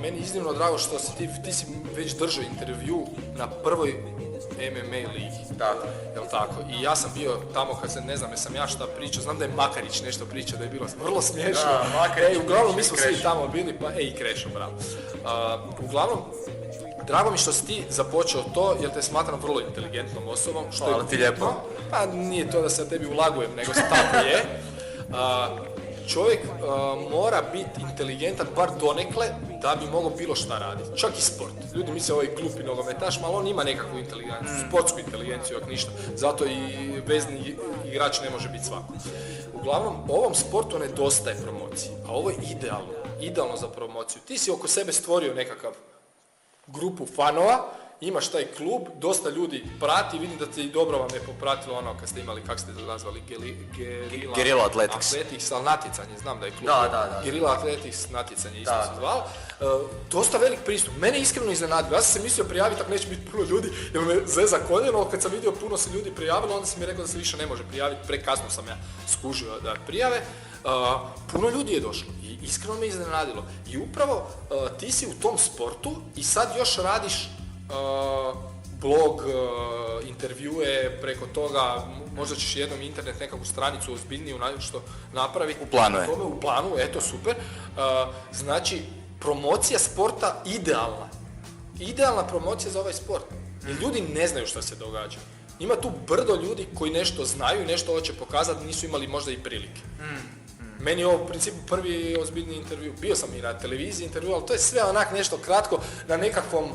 Meni je iznimno drago što si ti si već držao intervju na prvoj MMA ligi. Tako. Jel tako? I ja sam bio tamo kad se, ne znam, jesam ja šta pričao, znam da je Makarić nešto pričao, da je bilo vrlo smiješno. Uglavnom mi smo svi tamo bili, pa i Krešo, bravo. Uglavnom, drago mi što si ti započeo to, jer te smatram vrlo inteligentnom osobom. Što hvala ti lijepo. Pa nije to da se tebi ulagujem, nego se tako je. Čovjek mora biti inteligentan, bar donekle, da bi mogao bilo šta raditi. Čak i sport. Ljudi misle ovaj glupi nogometaš, ali on ima nekakvu inteligenciju, sportsku inteligenciju, ako ništa. Zato i vezni igrač ne može biti svako. Uglavnom, ovom sportu nedostaje promocije, a ovo je idealno za promociju. Ti si oko sebe stvorio nekakav grupu fanova, imaš taj klub, dosta ljudi prati, vidim da ti dobro vam je popratilo ono kad ste imali, kako ste to nazvali, Guerrilla Athletics, ali natjecanje, znam da je klub. Da. Guerrilla Athletics natjecanje isto se zvala. Dosta velik pristup. Mene iskreno iznenadilo. Ja sam se mislio prijaviti ako neće biti puno ljudi, jer me zeza koljeno, ali kad sam vidio puno se ljudi prijavilo, onda sam mi rekao da se više ne može prijaviti, prekasno sam ja skužio da prijave. Puno ljudi je došlo i iskreno me iznenadilo. I upravo ti si u tom sportu i sad još radiš blog, intervjue preko toga, možda ćeš jednom internet nekakvu stranicu ozbiljniju što napraviti. U planu je. U planu, eto super. Znači, promocija sporta idealna promocija za ovaj sport. Jer ljudi ne znaju što se događa. Ima tu brdo ljudi koji nešto znaju i nešto hoće pokazati, nisu imali možda i prilike. Meni je ovo u principu prvi ozbiljni intervju, bio sam i na televiziji intervju, ali to je sve onak nešto kratko na nekakvom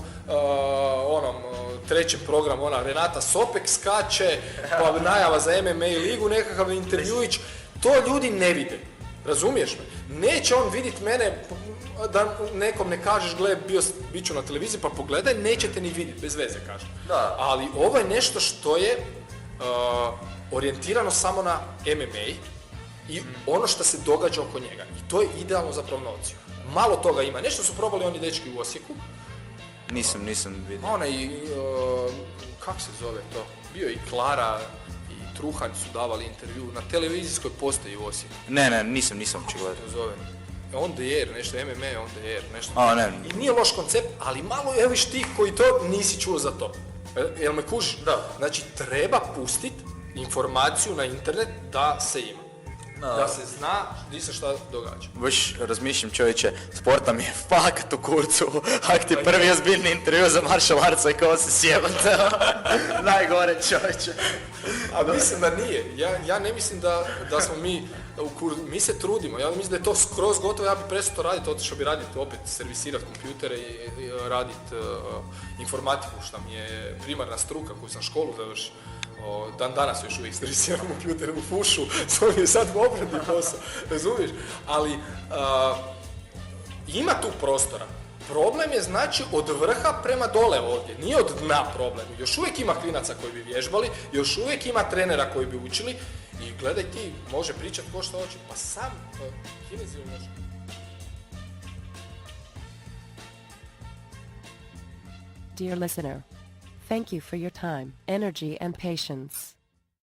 trećem programu, Renata Sopek skače, pa najava za MMA ligu, nekakav intervjuić, to ljudi ne vide, razumiješ me? Neće on vidjeti mene, da nekom ne kažeš, gle, bit ću na televiziji, pa pogledaj, nećete ni vidjeti, bez veze kažem. Da. Ali ovo je nešto što je orijentirano samo na MMA, i ono što se događa oko njega. I to je idealno za promociju. malo toga ima. Nešto su probali oni dečki u Osijeku. Nisam vidio. Onaj, kako se zove to? Bio je i Klara i Truhanj su davali intervju na televizijskoj postaji u Osijeku. Ne, nisam očigledno. To zove On the Air, nešto MMA On the Air, nešto. Ne. I nije loš koncept, ali malo je viš ti koji to nisi čuo za to. Jel me kužiš? Da. Znači, treba pustiti informaciju na internet da se ima. Da se zna gdje se šta događa. Baš razmišljam, čovječe, sporta mi je fakat u kurcu. Ak ti prvi ozbiljni intervju za martial artsa i kao se sjebate. Najgore, čovječe. A mislim da nije. Ja ne mislim da smo mi se trudimo. Ja mislim da je to skroz gotovo. Ja bi prestao to raditi, otišao bi raditi opet, servisirati kompjutere i raditi informatiku, što mi je primarna struka koju sam školu završio. Dan danas još uvijek servisiramo kompjuter u fušu, svoj je sad u obradi posao, razumiješ? Ali ima tu prostora. Problem je znači od vrha prema dole ovdje, nije od dna problem. Još uvijek ima klinaca koji bi vježbali, još uvijek ima trenera koji bi učili i gledaj ti, može pričati ko što hoće, pa sam kineziju može. Dear listener, thank you for your time, energy, and patience.